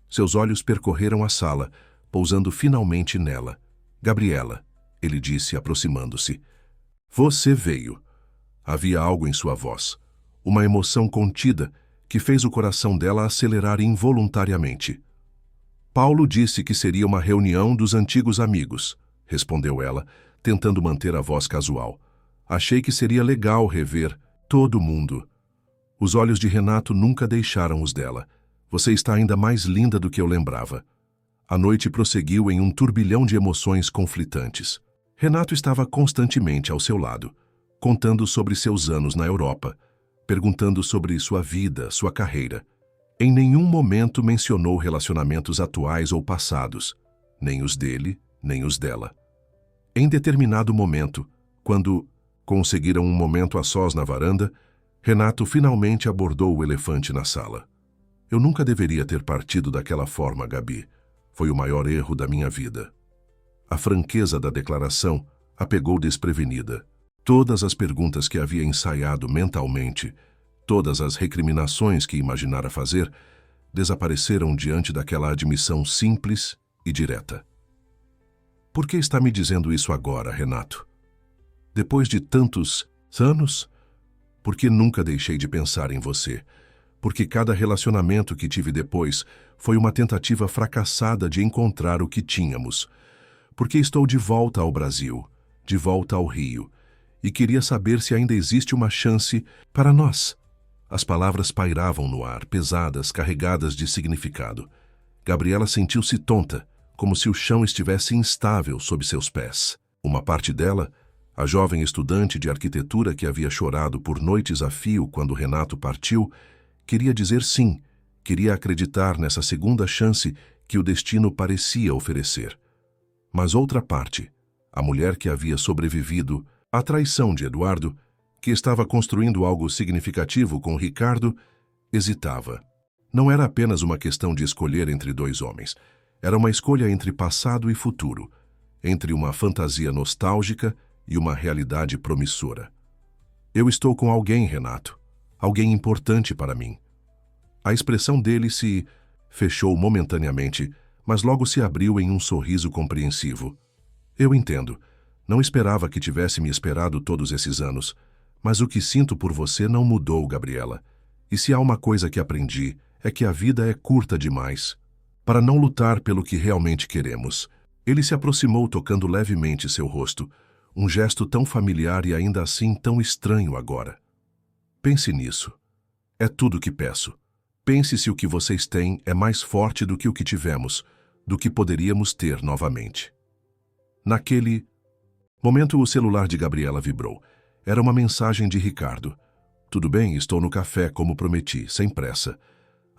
Seus olhos percorreram a sala, pousando finalmente nela. "Gabriela", ele disse, aproximando-se. "Você veio." Havia algo em sua voz, uma emoção contida que fez o coração dela acelerar involuntariamente. "Paulo disse que seria uma reunião dos antigos amigos", respondeu ela, tentando manter a voz casual. "Achei que seria legal rever todo mundo." Os olhos de Renato nunca deixaram os dela. "Você está ainda mais linda do que eu lembrava." A noite prosseguiu em um turbilhão de emoções conflitantes. Renato estava constantemente ao seu lado, contando sobre seus anos na Europa, perguntando sobre sua vida, sua carreira. Em nenhum momento mencionou relacionamentos atuais ou passados, nem os dele, nem os dela. Em determinado momento, quando conseguiram um momento a sós na varanda, Renato finalmente abordou o elefante na sala. "Eu nunca deveria ter partido daquela forma, Gabi. Foi o maior erro da minha vida." A franqueza da declaração a pegou desprevenida. Todas as perguntas que havia ensaiado mentalmente, todas as recriminações que imaginara fazer, desapareceram diante daquela admissão simples e direta. "Por que está me dizendo isso agora, Renato? Depois de tantos anos? Porque nunca deixei de pensar em você. Porque cada relacionamento que tive depois foi uma tentativa fracassada de encontrar o que tínhamos. Porque estou de volta ao Brasil, de volta ao Rio, e queria saber se ainda existe uma chance para nós." As palavras pairavam no ar, pesadas, carregadas de significado. Gabriela sentiu-se tonta, como se o chão estivesse instável sob seus pés. Uma parte dela, a jovem estudante de arquitetura que havia chorado por noites a fio quando Renato partiu, queria dizer sim, queria acreditar nessa segunda chance que o destino parecia oferecer. Mas outra parte, a mulher que havia sobrevivido à traição de Eduardo, que estava construindo algo significativo com Ricardo, hesitava. Não era apenas uma questão de escolher entre 2 homens. Era uma escolha entre passado e futuro, entre uma fantasia nostálgica e uma realidade promissora. "Eu estou com alguém, Renato. Alguém importante para mim." A expressão dele se fechou momentaneamente, mas logo se abriu em um sorriso compreensivo. "Eu entendo. Não esperava que tivesse me esperado todos esses anos. Mas o que sinto por você não mudou, Gabriela. E se há uma coisa que aprendi, é que a vida é curta demais para não lutar pelo que realmente queremos." Ele se aproximou tocando levemente seu rosto, um gesto tão familiar e ainda assim tão estranho agora. "Pense nisso. É tudo que peço. Pense se o que vocês têm é mais forte do que o que tivemos, do que poderíamos ter novamente. Naquele momento, o celular de Gabriela vibrou. Era uma mensagem de Ricardo. Tudo bem, estou no café, como prometi, sem pressa.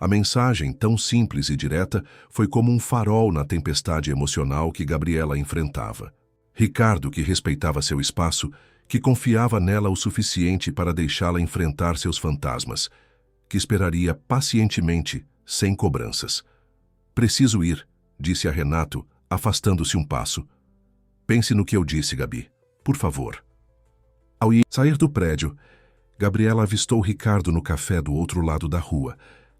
A mensagem, tão simples e direta, foi como um farol na tempestade emocional que Gabriela enfrentava. Ricardo, que respeitava seu espaço, que confiava nela o suficiente para deixá-la enfrentar seus fantasmas, que esperaria pacientemente, sem cobranças. Preciso ir, disse a Renato, afastando-se um passo. Pense no que eu disse, Gabi. Por favor. Ao sair do prédio, Gabriela avistou Ricardo no café do outro lado da rua,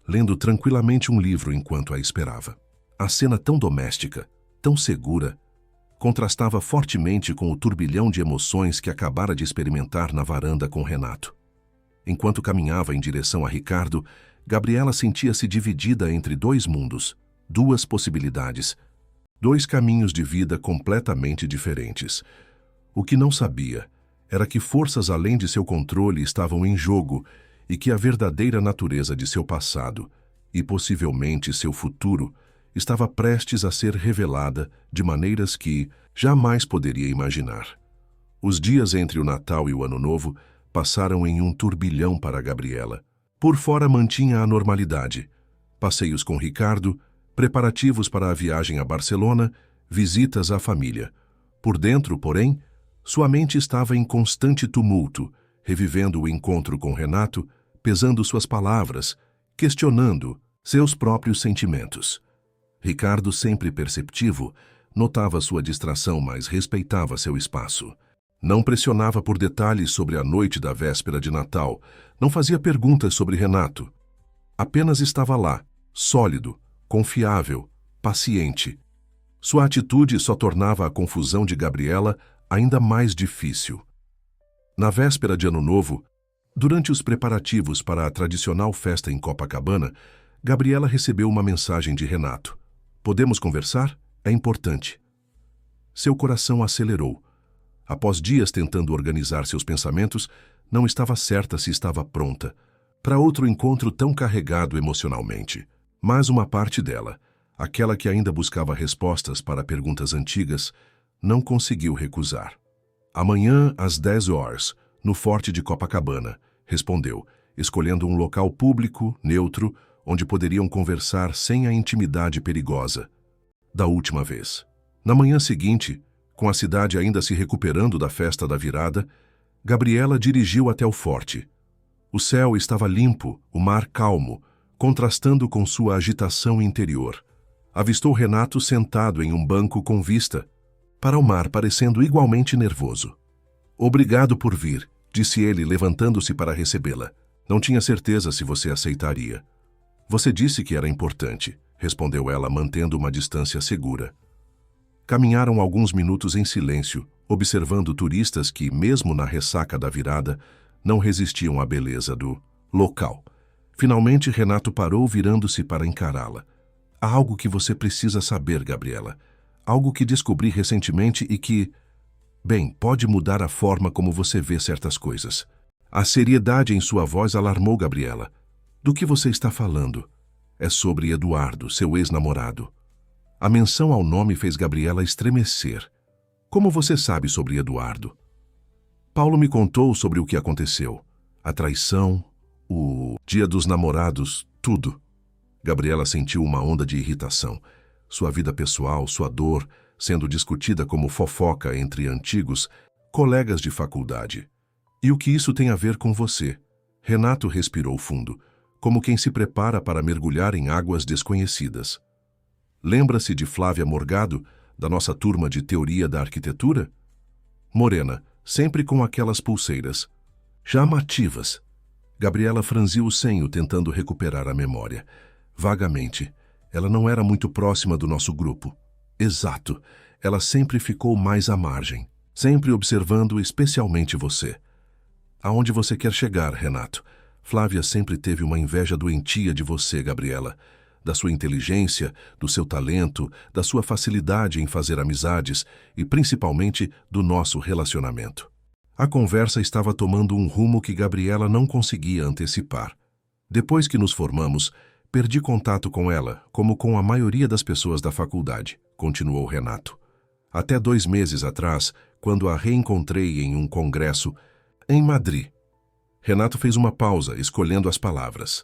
lendo tranquilamente um livro enquanto a esperava. A cena tão doméstica, tão segura, contrastava fortemente com o turbilhão de emoções que acabara de experimentar na varanda com Renato. Enquanto caminhava em direção a Ricardo, Gabriela sentia-se dividida entre dois mundos, duas possibilidades, dois caminhos de vida completamente diferentes. O que não sabia era que forças além de seu controle estavam em jogo e que a verdadeira natureza de seu passado, e possivelmente seu futuro, estava prestes a ser revelada de maneiras que jamais poderia imaginar. Os dias entre o Natal e o Ano Novo passaram em um turbilhão para Gabriela. Por fora mantinha a normalidade. Passeios com Ricardo, preparativos para a viagem a Barcelona, visitas à família. Por dentro, porém, sua mente estava em constante tumulto, revivendo o encontro com Renato, pesando suas palavras, questionando seus próprios sentimentos. Ricardo, sempre perceptivo, notava sua distração, mas respeitava seu espaço. Não pressionava por detalhes sobre a noite da véspera de Natal, não fazia perguntas sobre Renato. Apenas estava lá, sólido, confiável, paciente. Sua atitude só tornava a confusão de Gabriela ainda mais difícil. Na véspera de Ano Novo, durante os preparativos para a tradicional festa em Copacabana, Gabriela recebeu uma mensagem de Renato. Podemos conversar? É importante. Seu coração acelerou. Após dias tentando organizar seus pensamentos, não estava certa se estava pronta para outro encontro tão carregado emocionalmente. Mas uma parte dela, aquela que ainda buscava respostas para perguntas antigas, não conseguiu recusar. Amanhã, às 10 horas, no Forte de Copacabana, respondeu, escolhendo um local público, neutro, onde poderiam conversar sem a intimidade perigosa da última vez. Na manhã seguinte, com a cidade ainda se recuperando da festa da virada, Gabriela dirigiu até o forte. O céu estava limpo, o mar calmo, contrastando com sua agitação interior. Avistou Renato sentado em um banco com vista para o mar, parecendo igualmente nervoso. Obrigado por vir, disse ele, levantando-se para recebê-la. Não tinha certeza se você aceitaria. Você disse que era importante, respondeu ela, mantendo uma distância segura. Caminharam alguns minutos em silêncio, observando turistas que, mesmo na ressaca da virada, não resistiam à beleza do local. Finalmente, Renato parou, virando-se para encará-la. Há algo que você precisa saber, Gabriela. Algo que descobri recentemente e que, bem, pode mudar a forma como você vê certas coisas. A seriedade em sua voz alarmou Gabriela. Do que você está falando? É sobre Eduardo, seu ex-namorado. A menção ao nome fez Gabriela estremecer. Como você sabe sobre Eduardo? Paulo me contou sobre o que aconteceu. A traição, o dia dos namorados, tudo. Gabriela sentiu uma onda de irritação. Sua vida pessoal, sua dor, sendo discutida como fofoca entre antigos colegas de faculdade. E o que isso tem a ver com você? Renato respirou fundo, como quem se prepara para mergulhar em águas desconhecidas. Lembra-se de Flávia Morgado, da nossa turma de teoria da arquitetura? Morena, sempre com aquelas pulseiras. Chamativas. Gabriela franziu o senho, tentando recuperar a memória. Vagamente. Ela não era muito próxima do nosso grupo. Exato. Ela sempre ficou mais à margem, sempre observando especialmente você. Aonde você quer chegar, Renato? Flávia sempre teve uma inveja doentia de você, Gabriela. Da sua inteligência, do seu talento, da sua facilidade em fazer amizades e, principalmente, do nosso relacionamento. A conversa estava tomando um rumo que Gabriela não conseguia antecipar. Depois que nos formamos, Perdi contato com ela, como com a maioria das pessoas da faculdade, continuou Renato. Até 2 meses atrás, quando a reencontrei em um congresso em Madrid. Renato fez uma pausa, escolhendo as palavras.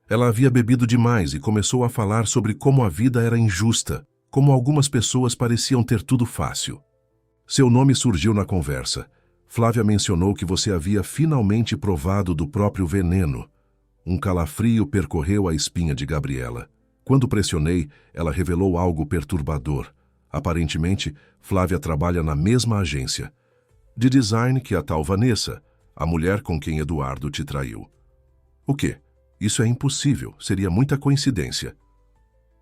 Ela havia bebido demais e começou a falar sobre como a vida era injusta, como algumas pessoas pareciam ter tudo fácil. Seu nome surgiu na conversa. Flávia mencionou que você havia finalmente provado do próprio veneno. Um calafrio percorreu a espinha de Gabriela. Quando pressionei, ela revelou algo perturbador. Aparentemente, Flávia trabalha na mesma agência de design que a tal Vanessa, a mulher com quem Eduardo te traiu. O quê? Isso é impossível, seria muita coincidência.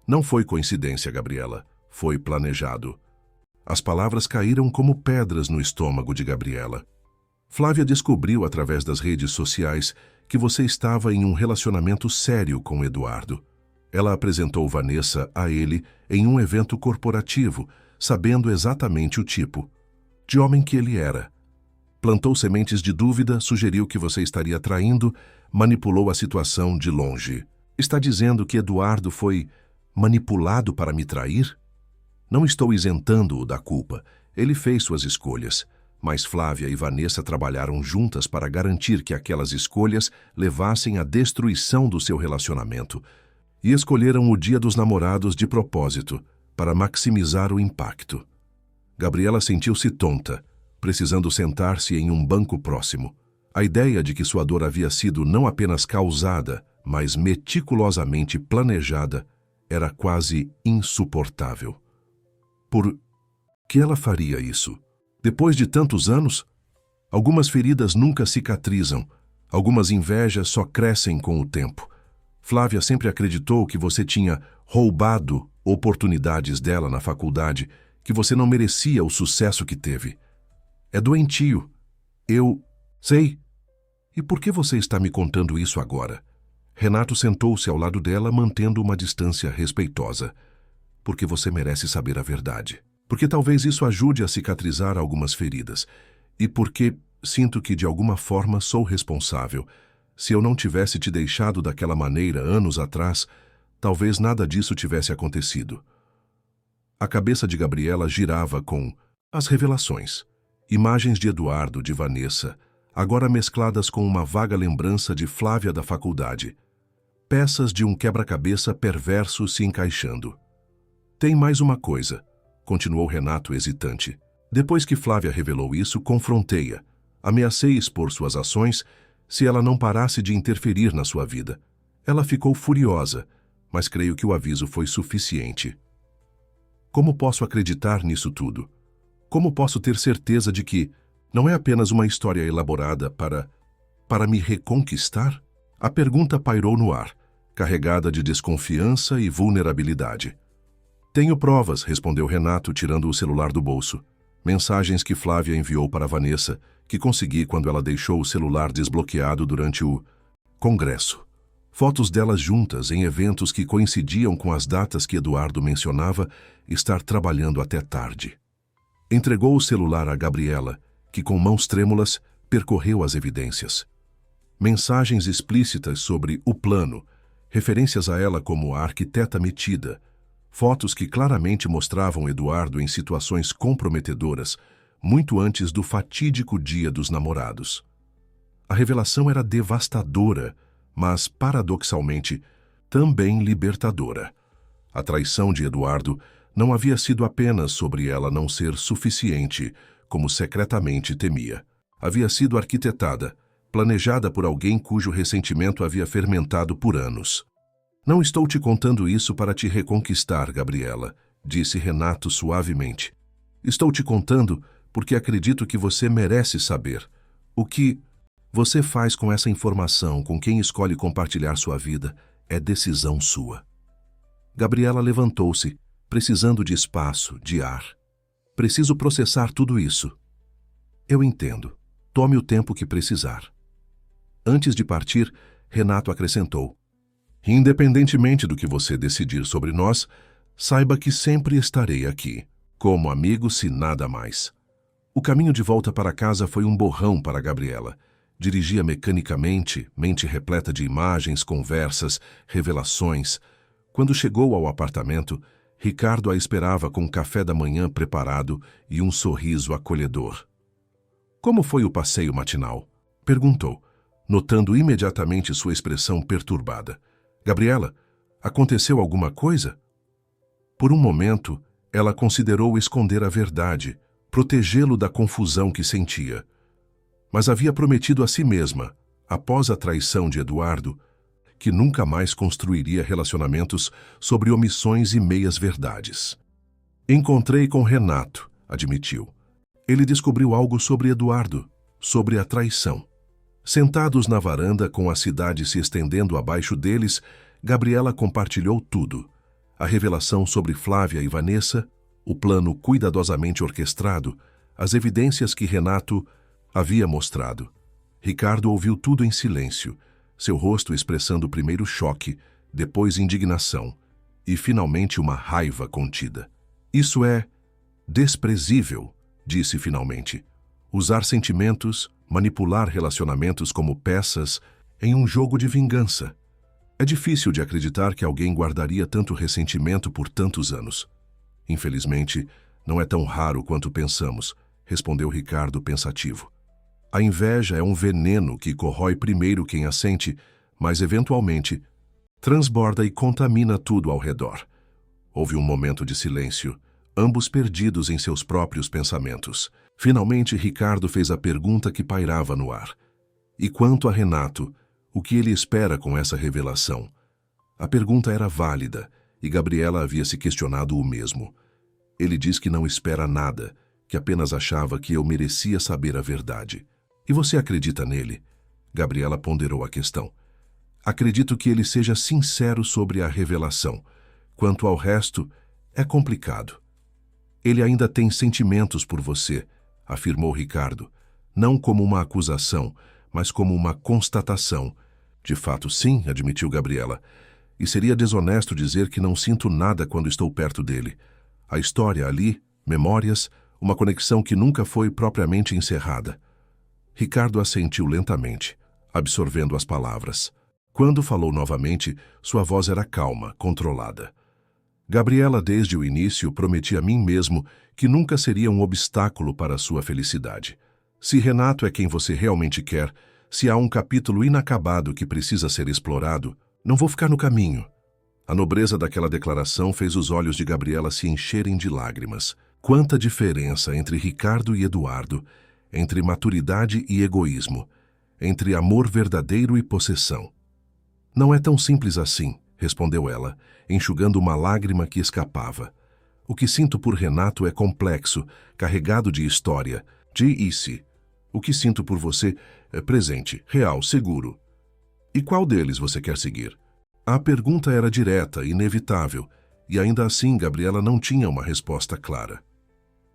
Não foi coincidência, Gabriela. Foi planejado. As palavras caíram como pedras no estômago de Gabriela. Flávia descobriu através das redes sociais que você estava em um relacionamento sério com Eduardo. Ela apresentou Vanessa a ele em um evento corporativo, sabendo exatamente o tipo de homem que ele era. Plantou sementes de dúvida, sugeriu que você estaria traindo, manipulou a situação de longe. Está dizendo que Eduardo foi manipulado para me trair? Não estou isentando-o da culpa. Ele fez suas escolhas. Mas Flávia e Vanessa trabalharam juntas para garantir que aquelas escolhas levassem à destruição do seu relacionamento. E escolheram o Dia dos Namorados de propósito, para maximizar o impacto. Gabriela sentiu-se tonta, precisando sentar-se em um banco próximo. A ideia de que sua dor havia sido não apenas causada, mas meticulosamente planejada, era quase insuportável. Por que ela faria isso? Depois de tantos anos? Algumas feridas nunca cicatrizam, algumas invejas só crescem com o tempo. Flávia sempre acreditou que você tinha roubado oportunidades dela na faculdade, que você não merecia o sucesso que teve. É doentio. Eu sei. E por que você está me contando isso agora? Renato sentou-se ao lado dela, mantendo uma distância respeitosa. Porque você merece saber a verdade. Porque talvez isso ajude a cicatrizar algumas feridas. E porque sinto que de alguma forma sou responsável. Se eu não tivesse te deixado daquela maneira anos atrás, talvez nada disso tivesse acontecido. A cabeça de Gabriela girava com as revelações. Imagens de Eduardo, de Vanessa, agora mescladas com uma vaga lembrança de Flávia da faculdade. Peças de um quebra-cabeça perverso se encaixando. Tem mais uma coisa, continuou Renato hesitante. Depois que Flávia revelou isso, confrontei-a. Ameacei expor suas ações se ela não parasse de interferir na sua vida. Ela ficou furiosa, mas creio que o aviso foi suficiente. Como posso acreditar nisso tudo? Como posso ter certeza de que não é apenas uma história elaborada para me reconquistar? A pergunta pairou no ar, carregada de desconfiança e vulnerabilidade. Tenho provas, respondeu Renato, tirando o celular do bolso. Mensagens que Flávia enviou para Vanessa, que consegui quando ela deixou o celular desbloqueado durante o congresso. Fotos delas juntas em eventos que coincidiam com as datas que Eduardo mencionava estar trabalhando até tarde. Entregou o celular a Gabriela, que com mãos trêmulas percorreu as evidências. Mensagens explícitas sobre o plano, referências a ela como a arquiteta metida, fotos que claramente mostravam Eduardo em situações comprometedoras, muito antes do fatídico Dia dos Namorados. A revelação era devastadora, mas, paradoxalmente, também libertadora. A traição de Eduardo não havia sido apenas sobre ela não ser suficiente, como secretamente temia. Havia sido arquitetada, planejada por alguém cujo ressentimento havia fermentado por anos. Não estou te contando isso para te reconquistar, Gabriela, disse Renato suavemente. Estou te contando porque acredito que você merece saber. O que você faz com essa informação, com quem escolhe compartilhar sua vida, é decisão sua. Gabriela levantou-se, precisando de espaço, de ar. Preciso processar tudo isso. Eu entendo. Tome o tempo que precisar. Antes de partir, Renato acrescentou. Independentemente do que você decidir sobre nós, saiba que sempre estarei aqui, como amigo se nada mais. O caminho de volta para casa foi um borrão para Gabriela, Dirigia mecanicamente, mente repleta de imagens, conversas, revelações. Quando chegou ao apartamento, Ricardo a esperava com café da manhã preparado e um sorriso acolhedor. "Como foi o passeio matinal?" perguntou, notando imediatamente sua expressão perturbada. "Gabriela, aconteceu alguma coisa?" Por um momento, ela considerou esconder a verdade, protegê-lo da confusão que sentia. Mas havia prometido a si mesma, após a traição de Eduardo, que nunca mais construiria relacionamentos sobre omissões e meias-verdades. "Encontrei com Renato", admitiu. "Ele descobriu algo sobre Eduardo, sobre a traição." Sentados na varanda com a cidade se estendendo abaixo deles, Gabriela compartilhou tudo. A revelação sobre Flávia e Vanessa, o plano cuidadosamente orquestrado, as evidências que Renato havia mostrado. Ricardo ouviu tudo em silêncio, seu rosto expressando primeiro choque, depois indignação e, finalmente, uma raiva contida. "Isso é desprezível", disse finalmente. "Usar sentimentos, manipular relacionamentos como peças em um jogo de vingança. É difícil de acreditar que alguém guardaria tanto ressentimento por tantos anos." "Infelizmente, não é tão raro quanto pensamos", respondeu Ricardo pensativo. "A inveja é um veneno que corrói primeiro quem a sente, mas eventualmente transborda e contamina tudo ao redor." Houve um momento de silêncio, ambos perdidos em seus próprios pensamentos. Finalmente, Ricardo fez a pergunta que pairava no ar. "E quanto a Renato, o que ele espera com essa revelação?" A pergunta era válida, e Gabriela havia se questionado o mesmo. "Ele diz que não espera nada, que apenas achava que eu merecia saber a verdade." "E você acredita nele?" Gabriela ponderou a questão. "Acredito que ele seja sincero sobre a revelação. Quanto ao resto, é complicado." "Ele ainda tem sentimentos por você", afirmou Ricardo, não como uma acusação, mas como uma constatação. "De fato, sim", admitiu Gabriela. "E seria desonesto dizer que não sinto nada quando estou perto dele. A história ali, memórias, uma conexão que nunca foi propriamente encerrada." Ricardo assentiu lentamente, absorvendo as palavras. Quando falou novamente, sua voz era calma, controlada. "Gabriela, desde o início, prometi a mim mesmo que nunca seria um obstáculo para a sua felicidade. Se Renato é quem você realmente quer, se há um capítulo inacabado que precisa ser explorado, não vou ficar no caminho." A nobreza daquela declaração fez os olhos de Gabriela se encherem de lágrimas. Quanta diferença entre Ricardo e Eduardo, entre maturidade e egoísmo, entre amor verdadeiro e possessão. "Não é tão simples assim", respondeu ela, enxugando uma lágrima que escapava. "O que sinto por Renato é complexo, carregado de história, de e-se. O que sinto por você é presente, real, seguro." "E qual deles você quer seguir?" A pergunta era direta, inevitável, e ainda assim Gabriela não tinha uma resposta clara.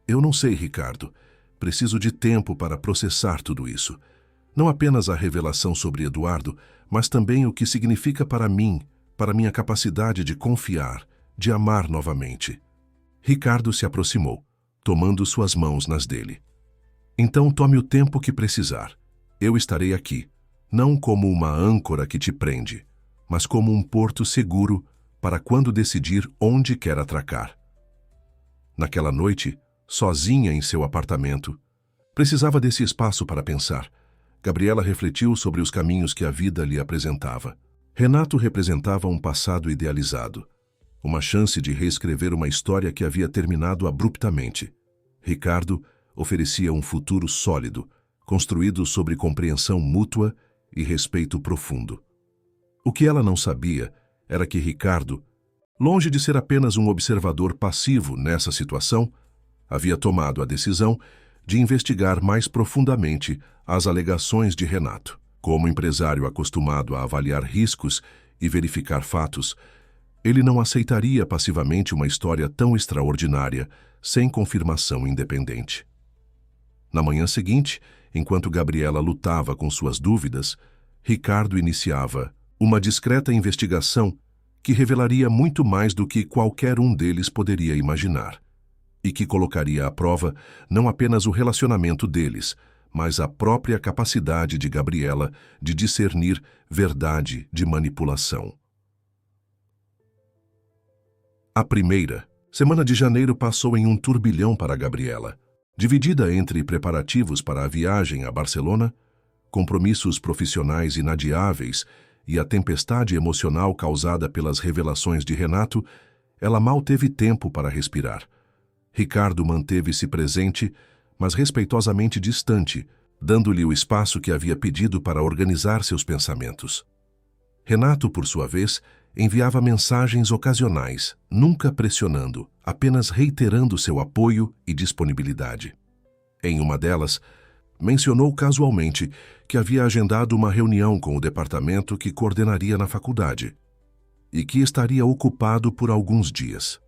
"Eu não sei, Ricardo. Preciso de tempo para processar tudo isso. Não apenas a revelação sobre Eduardo, mas também o que significa para mim, para minha capacidade de confiar, de amar novamente." Ricardo se aproximou, tomando suas mãos nas dele. "Então tome o tempo que precisar. Eu estarei aqui, não como uma âncora que te prende, mas como um porto seguro para quando decidir onde quer atracar." Naquela noite, sozinha em seu apartamento, precisava desse espaço para pensar. Gabriela refletiu sobre os caminhos que a vida lhe apresentava. Renato representava um passado idealizado, uma chance de reescrever uma história que havia terminado abruptamente. Ricardo oferecia um futuro sólido, construído sobre compreensão mútua e respeito profundo. O que ela não sabia era que Ricardo, longe de ser apenas um observador passivo nessa situação, havia tomado a decisão de investigar mais profundamente as alegações de Renato. Como empresário acostumado a avaliar riscos e verificar fatos, ele não aceitaria passivamente uma história tão extraordinária sem confirmação independente. Na manhã seguinte, enquanto Gabriela lutava com suas dúvidas, Ricardo iniciava uma discreta investigação que revelaria muito mais do que qualquer um deles poderia imaginar, e que colocaria à prova não apenas o relacionamento deles, mas a própria capacidade de Gabriela de discernir verdade de manipulação. A primeira semana de janeiro passou em um turbilhão para Gabriela, dividida entre preparativos para a viagem a Barcelona, compromissos profissionais inadiáveis e a tempestade emocional causada pelas revelações de Renato. Ela mal teve tempo para respirar. Ricardo manteve-se presente, mas respeitosamente distante, dando-lhe o espaço que havia pedido para organizar seus pensamentos. Renato, por sua vez, enviava mensagens ocasionais, nunca pressionando, apenas reiterando seu apoio e disponibilidade. Em uma delas, mencionou casualmente que havia agendado uma reunião com o departamento que coordenaria na faculdade e que estaria ocupado por alguns dias.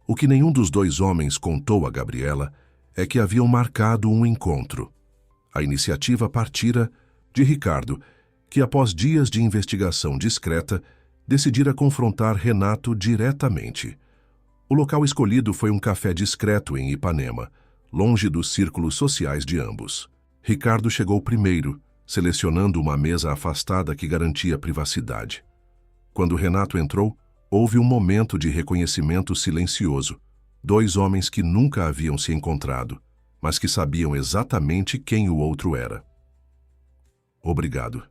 O que nenhum dos dois homens contou a Gabriela é que haviam marcado um encontro. A iniciativa partira de Ricardo, que após dias de investigação discreta, decidira confrontar Renato diretamente. O local escolhido foi um café discreto em Ipanema, longe dos círculos sociais de ambos. Ricardo chegou primeiro, selecionando uma mesa afastada que garantia privacidade. Quando Renato entrou, houve um momento de reconhecimento silencioso. Dois homens que nunca haviam se encontrado, mas que sabiam exatamente quem o outro era. Obrigado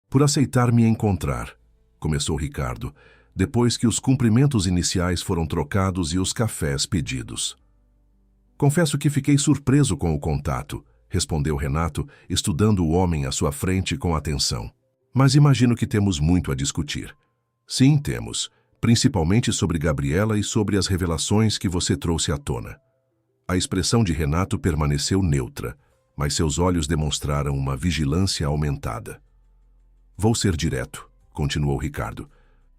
por aceitar me encontrar, começou Ricardo, depois que os cumprimentos iniciais foram trocados e os cafés pedidos. Confesso que fiquei surpreso com o contato, respondeu Renato, estudando o homem à sua frente com atenção. Mas imagino que temos muito a discutir. Sim, temos, principalmente sobre Gabriela e sobre as revelações que você trouxe à tona. A expressão de Renato permaneceu neutra, mas seus olhos demonstraram uma vigilância aumentada. Vou ser direto, continuou Ricardo.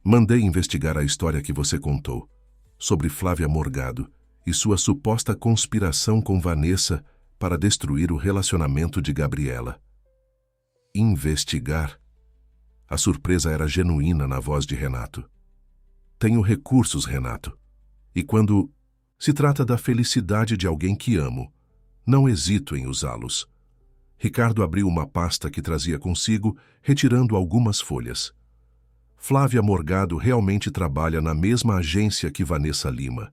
Mandei investigar a história que você contou, sobre Flávia Morgado e sua suposta conspiração com Vanessa para destruir o relacionamento de Gabriela. Investigar? A surpresa era genuína na voz de Renato. Tenho recursos, Renato. E quando se trata da felicidade de alguém que amo, não hesito em usá-los. Ricardo abriu uma pasta que trazia consigo, retirando algumas folhas. Flávia Morgado realmente trabalha na mesma agência que Vanessa Lima.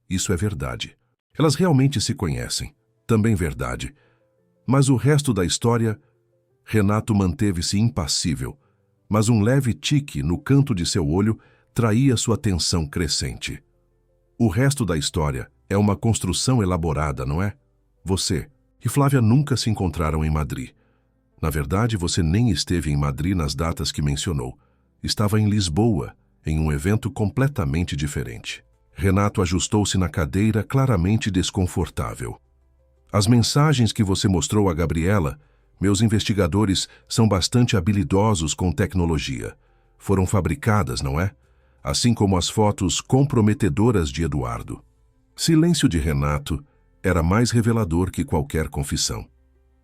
Isso é verdade. Elas realmente se conhecem. Também verdade. Mas o resto da história... Renato manteve-se impassível, mas um leve tique no canto de seu olho traía sua tensão crescente. O resto da história é uma construção elaborada, não é? Você e Flávia nunca se encontraram em Madrid. Na verdade, você nem esteve em Madrid nas datas que mencionou. Estava em Lisboa, em um evento completamente diferente. Renato ajustou-se na cadeira, claramente desconfortável. As mensagens que você mostrou a Gabriela, meus investigadores são bastante habilidosos com tecnologia. Foram fabricadas, não é? Assim como as fotos comprometedoras de Eduardo. Silêncio de Renato era mais revelador que qualquer confissão.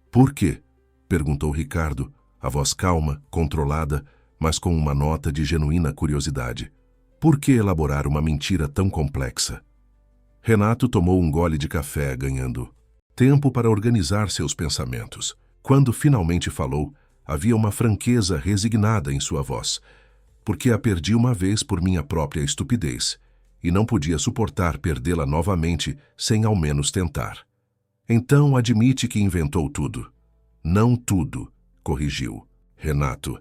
Por quê? Perguntou Ricardo, a voz calma, controlada, mas com uma nota de genuína curiosidade. Por que elaborar uma mentira tão complexa? Renato tomou um gole de café, ganhando tempo para organizar seus pensamentos. Quando finalmente falou, havia uma franqueza resignada em sua voz, porque a perdi uma vez por minha própria estupidez, e não podia suportar perdê-la novamente sem ao menos tentar. Então admite que inventou tudo. Não tudo, corrigiu Renato.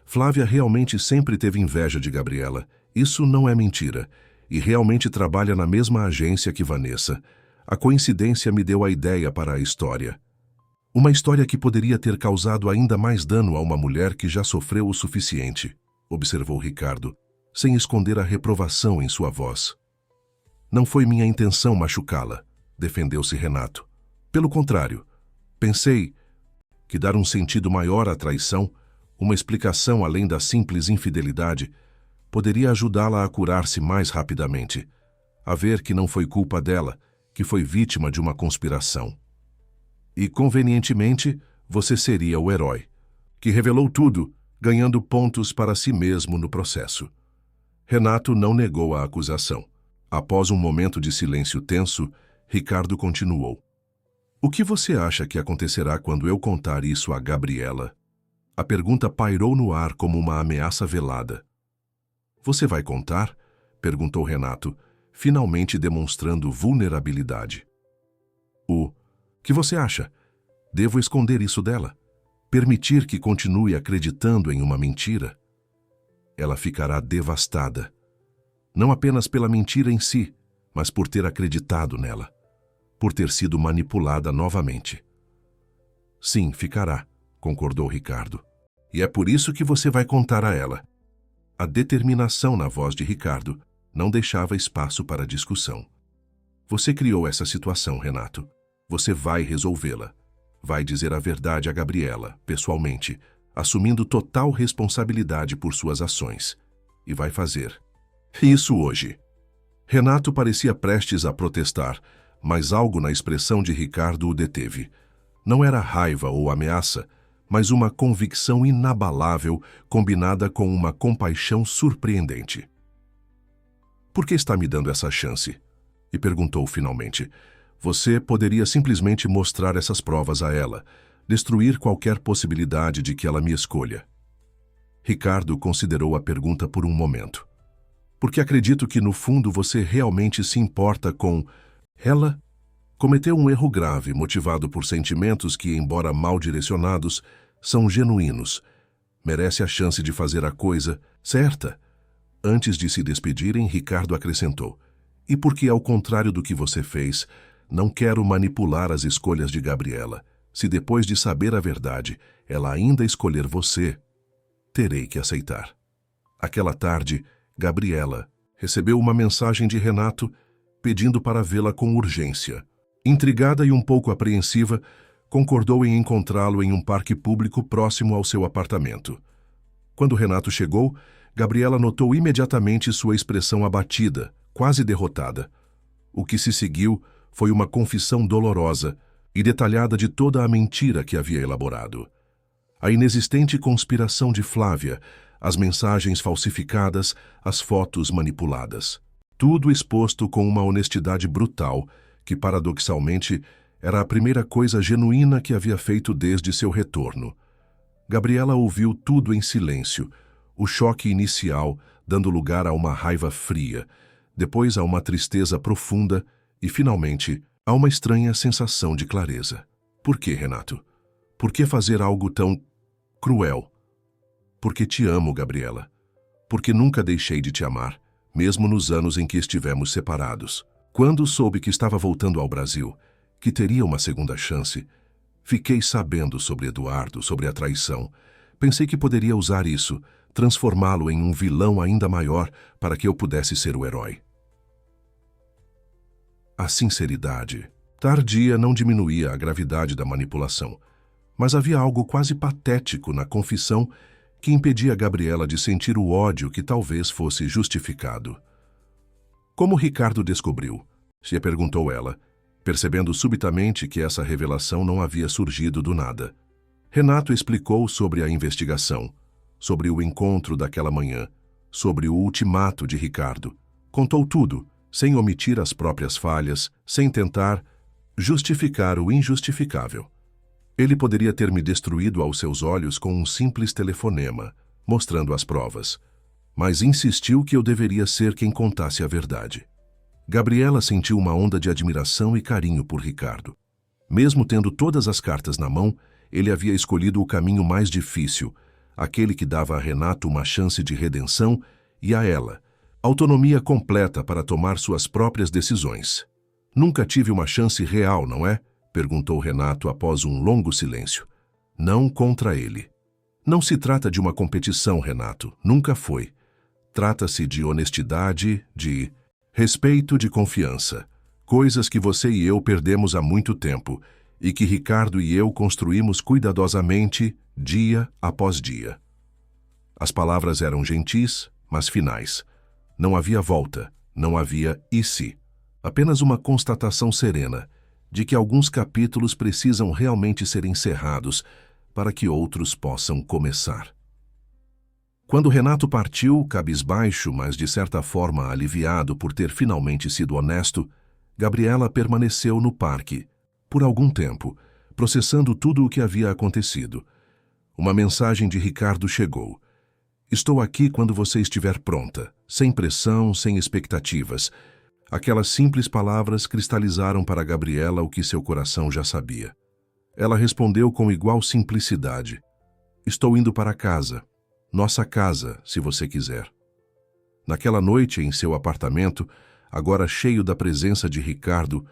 Flávia realmente sempre teve inveja de Gabriela. Isso não é mentira. E realmente trabalha na mesma agência que Vanessa. A coincidência me deu a ideia para a história. Uma história que poderia ter causado ainda mais dano a uma mulher que já sofreu o suficiente, observou Ricardo, sem esconder a reprovação em sua voz. Não foi minha intenção machucá-la, defendeu-se Renato. Pelo contrário, pensei que dar um sentido maior à traição, uma explicação além da simples infidelidade, poderia ajudá-la a curar-se mais rapidamente, a ver que não foi culpa dela, que foi vítima de uma conspiração. E, convenientemente, você seria o herói, que revelou tudo, ganhando pontos para si mesmo no processo. Renato não negou a acusação. Após um momento de silêncio tenso, Ricardo continuou. O que você acha que acontecerá quando eu contar isso a Gabriela? A pergunta pairou no ar como uma ameaça velada. Você vai contar? Perguntou Renato, finalmente demonstrando vulnerabilidade. O que você acha? Devo esconder isso dela? Permitir que continue acreditando em uma mentira? Ela ficará devastada. Não apenas pela mentira em si, mas por ter acreditado nela. Por ter sido manipulada novamente. Sim, ficará, concordou Ricardo. E é por isso que você vai contar a ela. A determinação na voz de Ricardo não deixava espaço para discussão. Você criou essa situação, Renato. Você vai resolvê-la. Vai dizer a verdade a Gabriela, pessoalmente, assumindo total responsabilidade por suas ações. E vai fazer. Isso hoje. Renato parecia prestes a protestar, mas algo na expressão de Ricardo o deteve. Não era raiva ou ameaça, mas uma convicção inabalável combinada com uma compaixão surpreendente. Por que está me dando essa chance? E perguntou finalmente. Você poderia simplesmente mostrar essas provas a ela, destruir qualquer possibilidade de que ela me escolha. Ricardo considerou a pergunta por um momento. Porque acredito que no fundo você realmente se importa com ela. Cometeu um erro grave motivado por sentimentos que, embora mal direcionados, são genuínos. Merece a chance de fazer a coisa certa. Antes de se despedirem, Ricardo acrescentou. E porque, ao contrário do que você fez, não quero manipular as escolhas de Gabriela. Se depois de saber a verdade, ela ainda escolher você, terei que aceitar. Aquela tarde, Gabriela recebeu uma mensagem de Renato pedindo para vê-la com urgência. Intrigada e um pouco apreensiva, concordou em encontrá-lo em um parque público próximo ao seu apartamento. Quando Renato chegou, Gabriela notou imediatamente sua expressão abatida, quase derrotada. O que se seguiu foi uma confissão dolorosa e detalhada de toda a mentira que havia elaborado. A inexistente conspiração de Flávia, as mensagens falsificadas, as fotos manipuladas. Tudo exposto com uma honestidade brutal, que paradoxalmente era a primeira coisa genuína que havia feito desde seu retorno. Gabriela ouviu tudo em silêncio, o choque inicial dando lugar a uma raiva fria, depois a uma tristeza profunda e, finalmente, a uma estranha sensação de clareza. Por que, Renato? Por que fazer algo tão cruel? Porque te amo, Gabriela. Porque nunca deixei de te amar, mesmo nos anos em que estivemos separados. Quando soube que estava voltando ao Brasil, que teria uma segunda chance, fiquei sabendo sobre Eduardo, sobre a traição. Pensei que poderia usar isso, transformá-lo em um vilão ainda maior para que eu pudesse ser o herói. A sinceridade tardia não diminuía a gravidade da manipulação, mas havia algo quase patético na confissão que impedia Gabriela de sentir o ódio que talvez fosse justificado. Como Ricardo descobriu? Se perguntou ela, percebendo subitamente que essa revelação não havia surgido do nada. Renato explicou sobre a investigação, sobre o encontro daquela manhã, sobre o ultimato de Ricardo. Contou tudo, sem omitir as próprias falhas, sem tentar justificar o injustificável. Ele poderia ter me destruído aos seus olhos com um simples telefonema, mostrando as provas, mas insistiu que eu deveria ser quem contasse a verdade. Gabriela sentiu uma onda de admiração e carinho por Ricardo. Mesmo tendo todas as cartas na mão, ele havia escolhido o caminho mais difícil, aquele que dava a Renato uma chance de redenção e a ela, autonomia completa para tomar suas próprias decisões. Nunca tive uma chance real, não é? Perguntou Renato após um longo silêncio. Não contra ele. Não se trata de uma competição, Renato. Nunca foi. Trata-se de honestidade, de respeito, de confiança. Coisas que você e eu perdemos há muito tempo e que Ricardo e eu construímos cuidadosamente, dia após dia. As palavras eram gentis, mas finais. Não havia volta, não havia e se. Apenas uma constatação serena de que alguns capítulos precisam realmente ser encerrados para que outros possam começar. Quando Renato partiu, cabisbaixo, mas de certa forma aliviado por ter finalmente sido honesto, Gabriela permaneceu no parque, por algum tempo, processando tudo o que havia acontecido. Uma mensagem de Ricardo chegou. Estou aqui quando você estiver pronta, sem pressão, sem expectativas. Aquelas simples palavras cristalizaram para Gabriela o que seu coração já sabia. Ela respondeu com igual simplicidade. Estou indo para casa. Nossa casa, se você quiser. Naquela noite, em seu apartamento, agora cheio da presença de Ricardo,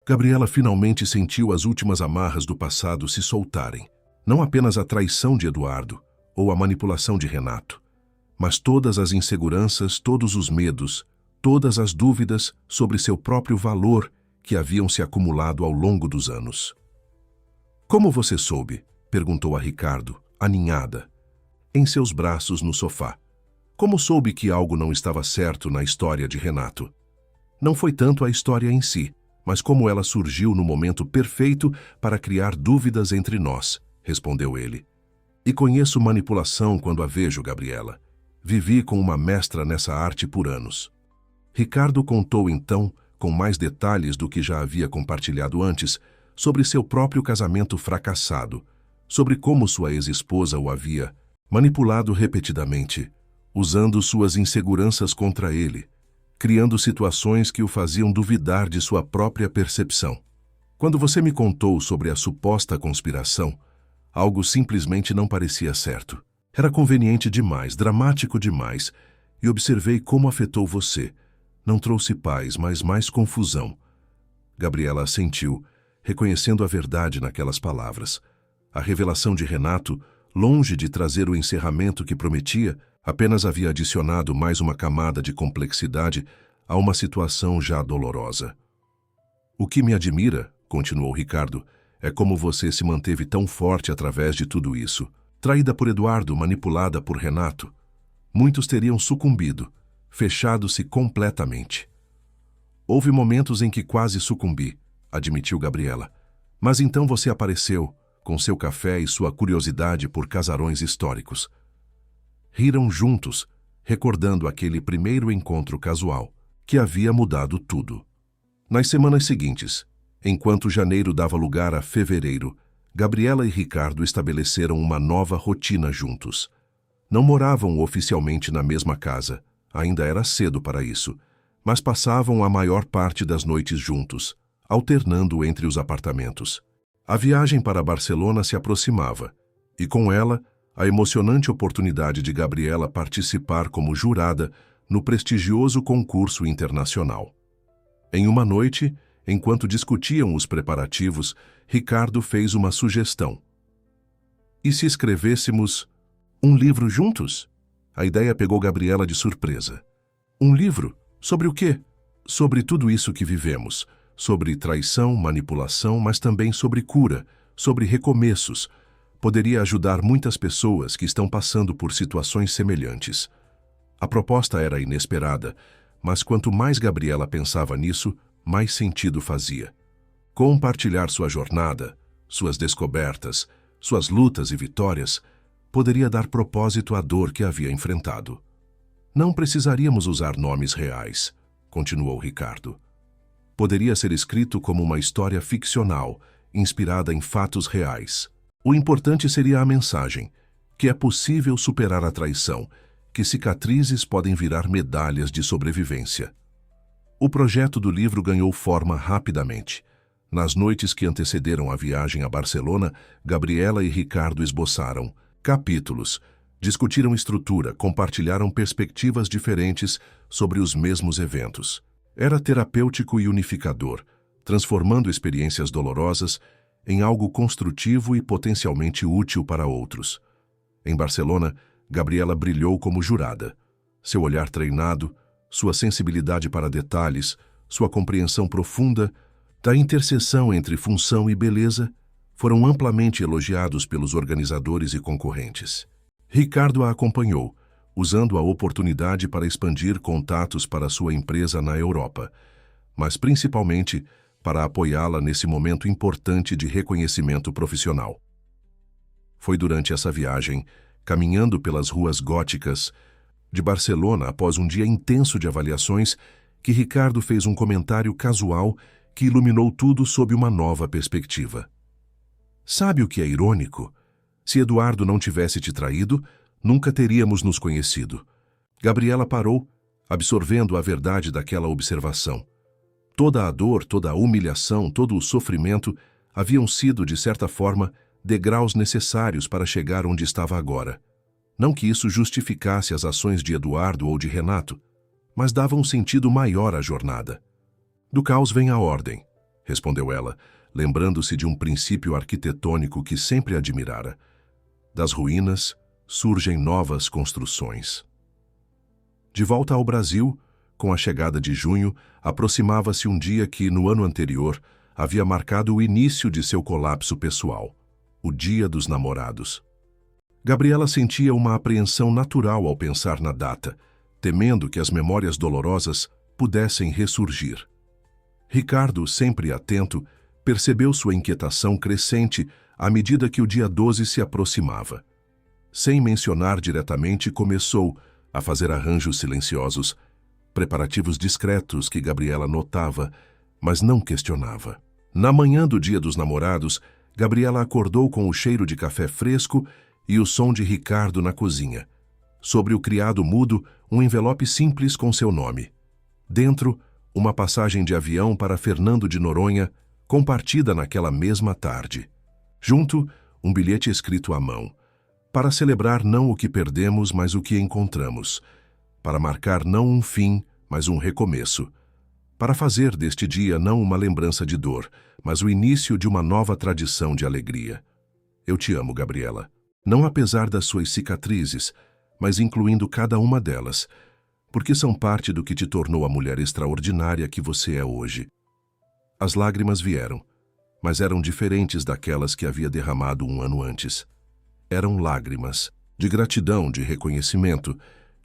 Gabriela finalmente sentiu as últimas amarras do passado se soltarem. Não apenas a traição de Eduardo, ou a manipulação de Renato, mas todas as inseguranças, todos os medos, todas as dúvidas sobre seu próprio valor que haviam se acumulado ao longo dos anos. Como você soube? Perguntou a Ricardo, aninhada, em seus braços no sofá. Como soube que algo não estava certo na história de Renato? Não foi tanto a história em si, mas como ela surgiu no momento perfeito para criar dúvidas entre nós, respondeu ele. E conheço manipulação quando a vejo, Gabriela. Vivi com uma mestra nessa arte por anos. Ricardo contou então, com mais detalhes do que já havia compartilhado antes, sobre seu próprio casamento fracassado, sobre como sua ex-esposa o havia manipulado repetidamente, usando suas inseguranças contra ele, criando situações que o faziam duvidar de sua própria percepção. Quando você me contou sobre a suposta conspiração, algo simplesmente não parecia certo. Era conveniente demais, dramático demais, e observei como afetou você. Não trouxe paz, mas mais confusão. Gabriela assentiu, reconhecendo a verdade naquelas palavras. A revelação de Renato, longe de trazer o encerramento que prometia, apenas havia adicionado mais uma camada de complexidade a uma situação já dolorosa. O que me admira, continuou Ricardo, é como você se manteve tão forte através de tudo isso. Traída por Eduardo, manipulada por Renato. Muitos teriam sucumbido, fechado-se completamente. Houve momentos em que quase sucumbi, admitiu Gabriela. Mas então você apareceu, com seu café e sua curiosidade por casarões históricos. Riram juntos, recordando aquele primeiro encontro casual, que havia mudado tudo. Nas semanas seguintes, enquanto janeiro dava lugar a fevereiro, Gabriela e Ricardo estabeleceram uma nova rotina juntos. Não moravam oficialmente na mesma casa, ainda era cedo para isso, mas passavam a maior parte das noites juntos, alternando entre os apartamentos. A viagem para Barcelona se aproximava, e com ela, a emocionante oportunidade de Gabriela participar como jurada no prestigioso concurso internacional. Em uma noite, enquanto discutiam os preparativos, Ricardo fez uma sugestão. E se escrevêssemos um livro juntos? A ideia pegou Gabriela de surpresa. Um livro? Sobre o quê? Sobre tudo isso que vivemos. Sobre traição, manipulação, mas também sobre cura, sobre recomeços. Poderia ajudar muitas pessoas que estão passando por situações semelhantes. A proposta era inesperada, mas quanto mais Gabriela pensava nisso, mais sentido fazia. Compartilhar sua jornada, suas descobertas, suas lutas e vitórias, poderia dar propósito à dor que havia enfrentado. Não precisaríamos usar nomes reais, continuou Ricardo. Poderia ser escrito como uma história ficcional, inspirada em fatos reais. O importante seria a mensagem, que é possível superar a traição, que cicatrizes podem virar medalhas de sobrevivência. O projeto do livro ganhou forma rapidamente. Nas noites que antecederam a viagem a Barcelona, Gabriela e Ricardo esboçaram capítulos, discutiram estrutura, compartilharam perspectivas diferentes sobre os mesmos eventos. Era terapêutico e unificador, transformando experiências dolorosas em algo construtivo e potencialmente útil para outros. Em Barcelona, Gabriela brilhou como jurada. Seu olhar treinado, sua sensibilidade para detalhes, sua compreensão profunda da interseção entre função e beleza foram amplamente elogiados pelos organizadores e concorrentes. Ricardo a acompanhou, usando a oportunidade para expandir contatos para sua empresa na Europa, mas principalmente para apoiá-la nesse momento importante de reconhecimento profissional. Foi durante essa viagem, caminhando pelas ruas góticas de Barcelona após um dia intenso de avaliações, que Ricardo fez um comentário casual que iluminou tudo sob uma nova perspectiva. Sabe o que é irônico? Se Eduardo não tivesse te traído, nunca teríamos nos conhecido. Gabriela parou, absorvendo a verdade daquela observação. Toda a dor, toda a humilhação, todo o sofrimento haviam sido, de certa forma, degraus necessários para chegar onde estava agora. Não que isso justificasse as ações de Eduardo ou de Renato, mas dava um sentido maior à jornada. Do caos vem a ordem, respondeu ela, lembrando-se de um princípio arquitetônico que sempre admirara. Das ruínas surgem novas construções. De volta ao Brasil, com a chegada de junho, aproximava-se um dia que, no ano anterior, havia marcado o início de seu colapso pessoal, o Dia dos Namorados. Gabriela sentia uma apreensão natural ao pensar na data, temendo que as memórias dolorosas pudessem ressurgir. Ricardo, sempre atento, percebeu sua inquietação crescente à medida que o dia 12 se aproximava. Sem mencionar diretamente, começou a fazer arranjos silenciosos, preparativos discretos que Gabriela notava, mas não questionava. Na manhã do Dia dos Namorados, Gabriela acordou com o cheiro de café fresco e o som de Ricardo na cozinha. Sobre o criado mudo, um envelope simples com seu nome. Dentro, uma passagem de avião para Fernando de Noronha, compartida naquela mesma tarde. Junto, um bilhete escrito à mão. Para celebrar não o que perdemos, mas o que encontramos. Para marcar não um fim, mas um recomeço. Para fazer deste dia não uma lembrança de dor, mas o início de uma nova tradição de alegria. Eu te amo, Gabriela. Não apesar das suas cicatrizes, mas incluindo cada uma delas, porque são parte do que te tornou a mulher extraordinária que você é hoje. As lágrimas vieram, mas eram diferentes daquelas que havia derramado um ano antes. Eram lágrimas de gratidão, de reconhecimento,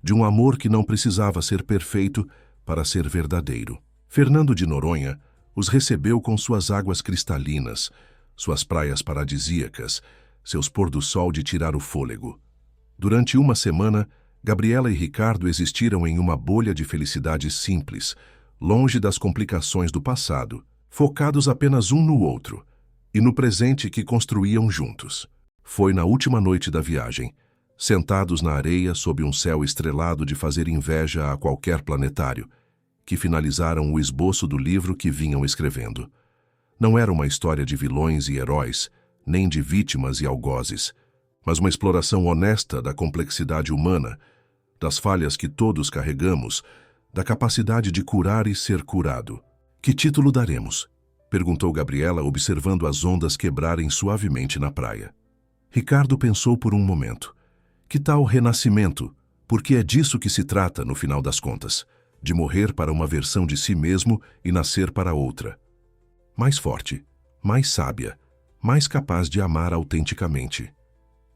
de um amor que não precisava ser perfeito para ser verdadeiro. Fernando de Noronha os recebeu com suas águas cristalinas, suas praias paradisíacas, seus pôr-do-sol de tirar o fôlego. Durante uma semana, Gabriela e Ricardo existiram em uma bolha de felicidade simples, longe das complicações do passado, focados apenas um no outro e no presente que construíam juntos. Foi na última noite da viagem, sentados na areia sob um céu estrelado de fazer inveja a qualquer planetário, que finalizaram o esboço do livro que vinham escrevendo. Não era uma história de vilões e heróis, nem de vítimas e algozes, mas uma exploração honesta da complexidade humana, das falhas que todos carregamos, da capacidade de curar e ser curado. Que título daremos? Perguntou Gabriela, observando as ondas quebrarem suavemente na praia. Ricardo pensou por um momento. Que tal renascimento? Porque é disso que se trata, no final das contas, de morrer para uma versão de si mesmo e nascer para outra. Mais forte, mais sábia, mais capaz de amar autenticamente.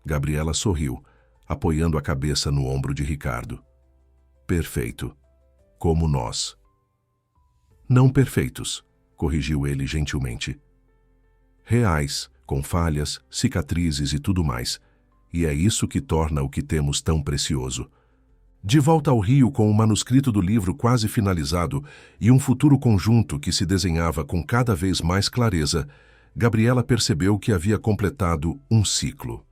Gabriela sorriu, apoiando a cabeça no ombro de Ricardo. Perfeito. Como nós. Não perfeitos, corrigiu ele gentilmente. Reais, com falhas, cicatrizes e tudo mais. E é isso que torna o que temos tão precioso. De volta ao Rio com o manuscrito do livro quase finalizado e um futuro conjunto que se desenhava com cada vez mais clareza, Gabriela percebeu que havia completado um ciclo.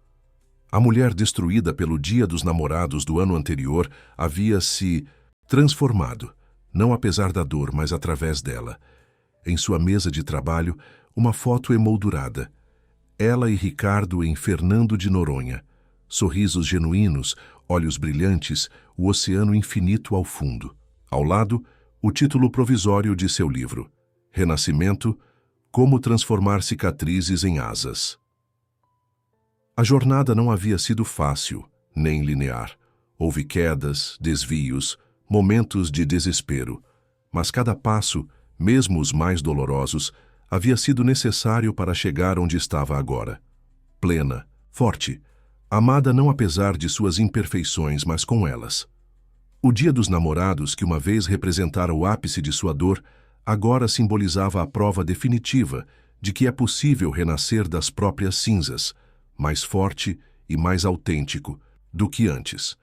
A mulher destruída pelo Dia dos Namorados do ano anterior havia se transformado, não apesar da dor, mas através dela. Em sua mesa de trabalho, uma foto emoldurada. Ela e Ricardo em Fernando de Noronha. Sorrisos genuínos, olhos brilhantes, o oceano infinito ao fundo. Ao lado, o título provisório de seu livro, Renascimento, Como Transformar Cicatrizes em Asas. A jornada não havia sido fácil, nem linear. Houve quedas, desvios, momentos de desespero, mas cada passo, mesmo os mais dolorosos, havia sido necessário para chegar onde estava agora. Plena, forte, amada não apesar de suas imperfeições, mas com elas. O Dia dos Namorados, que uma vez representara o ápice de sua dor, agora simbolizava a prova definitiva de que é possível renascer das próprias cinzas, mais forte e mais autêntico do que antes.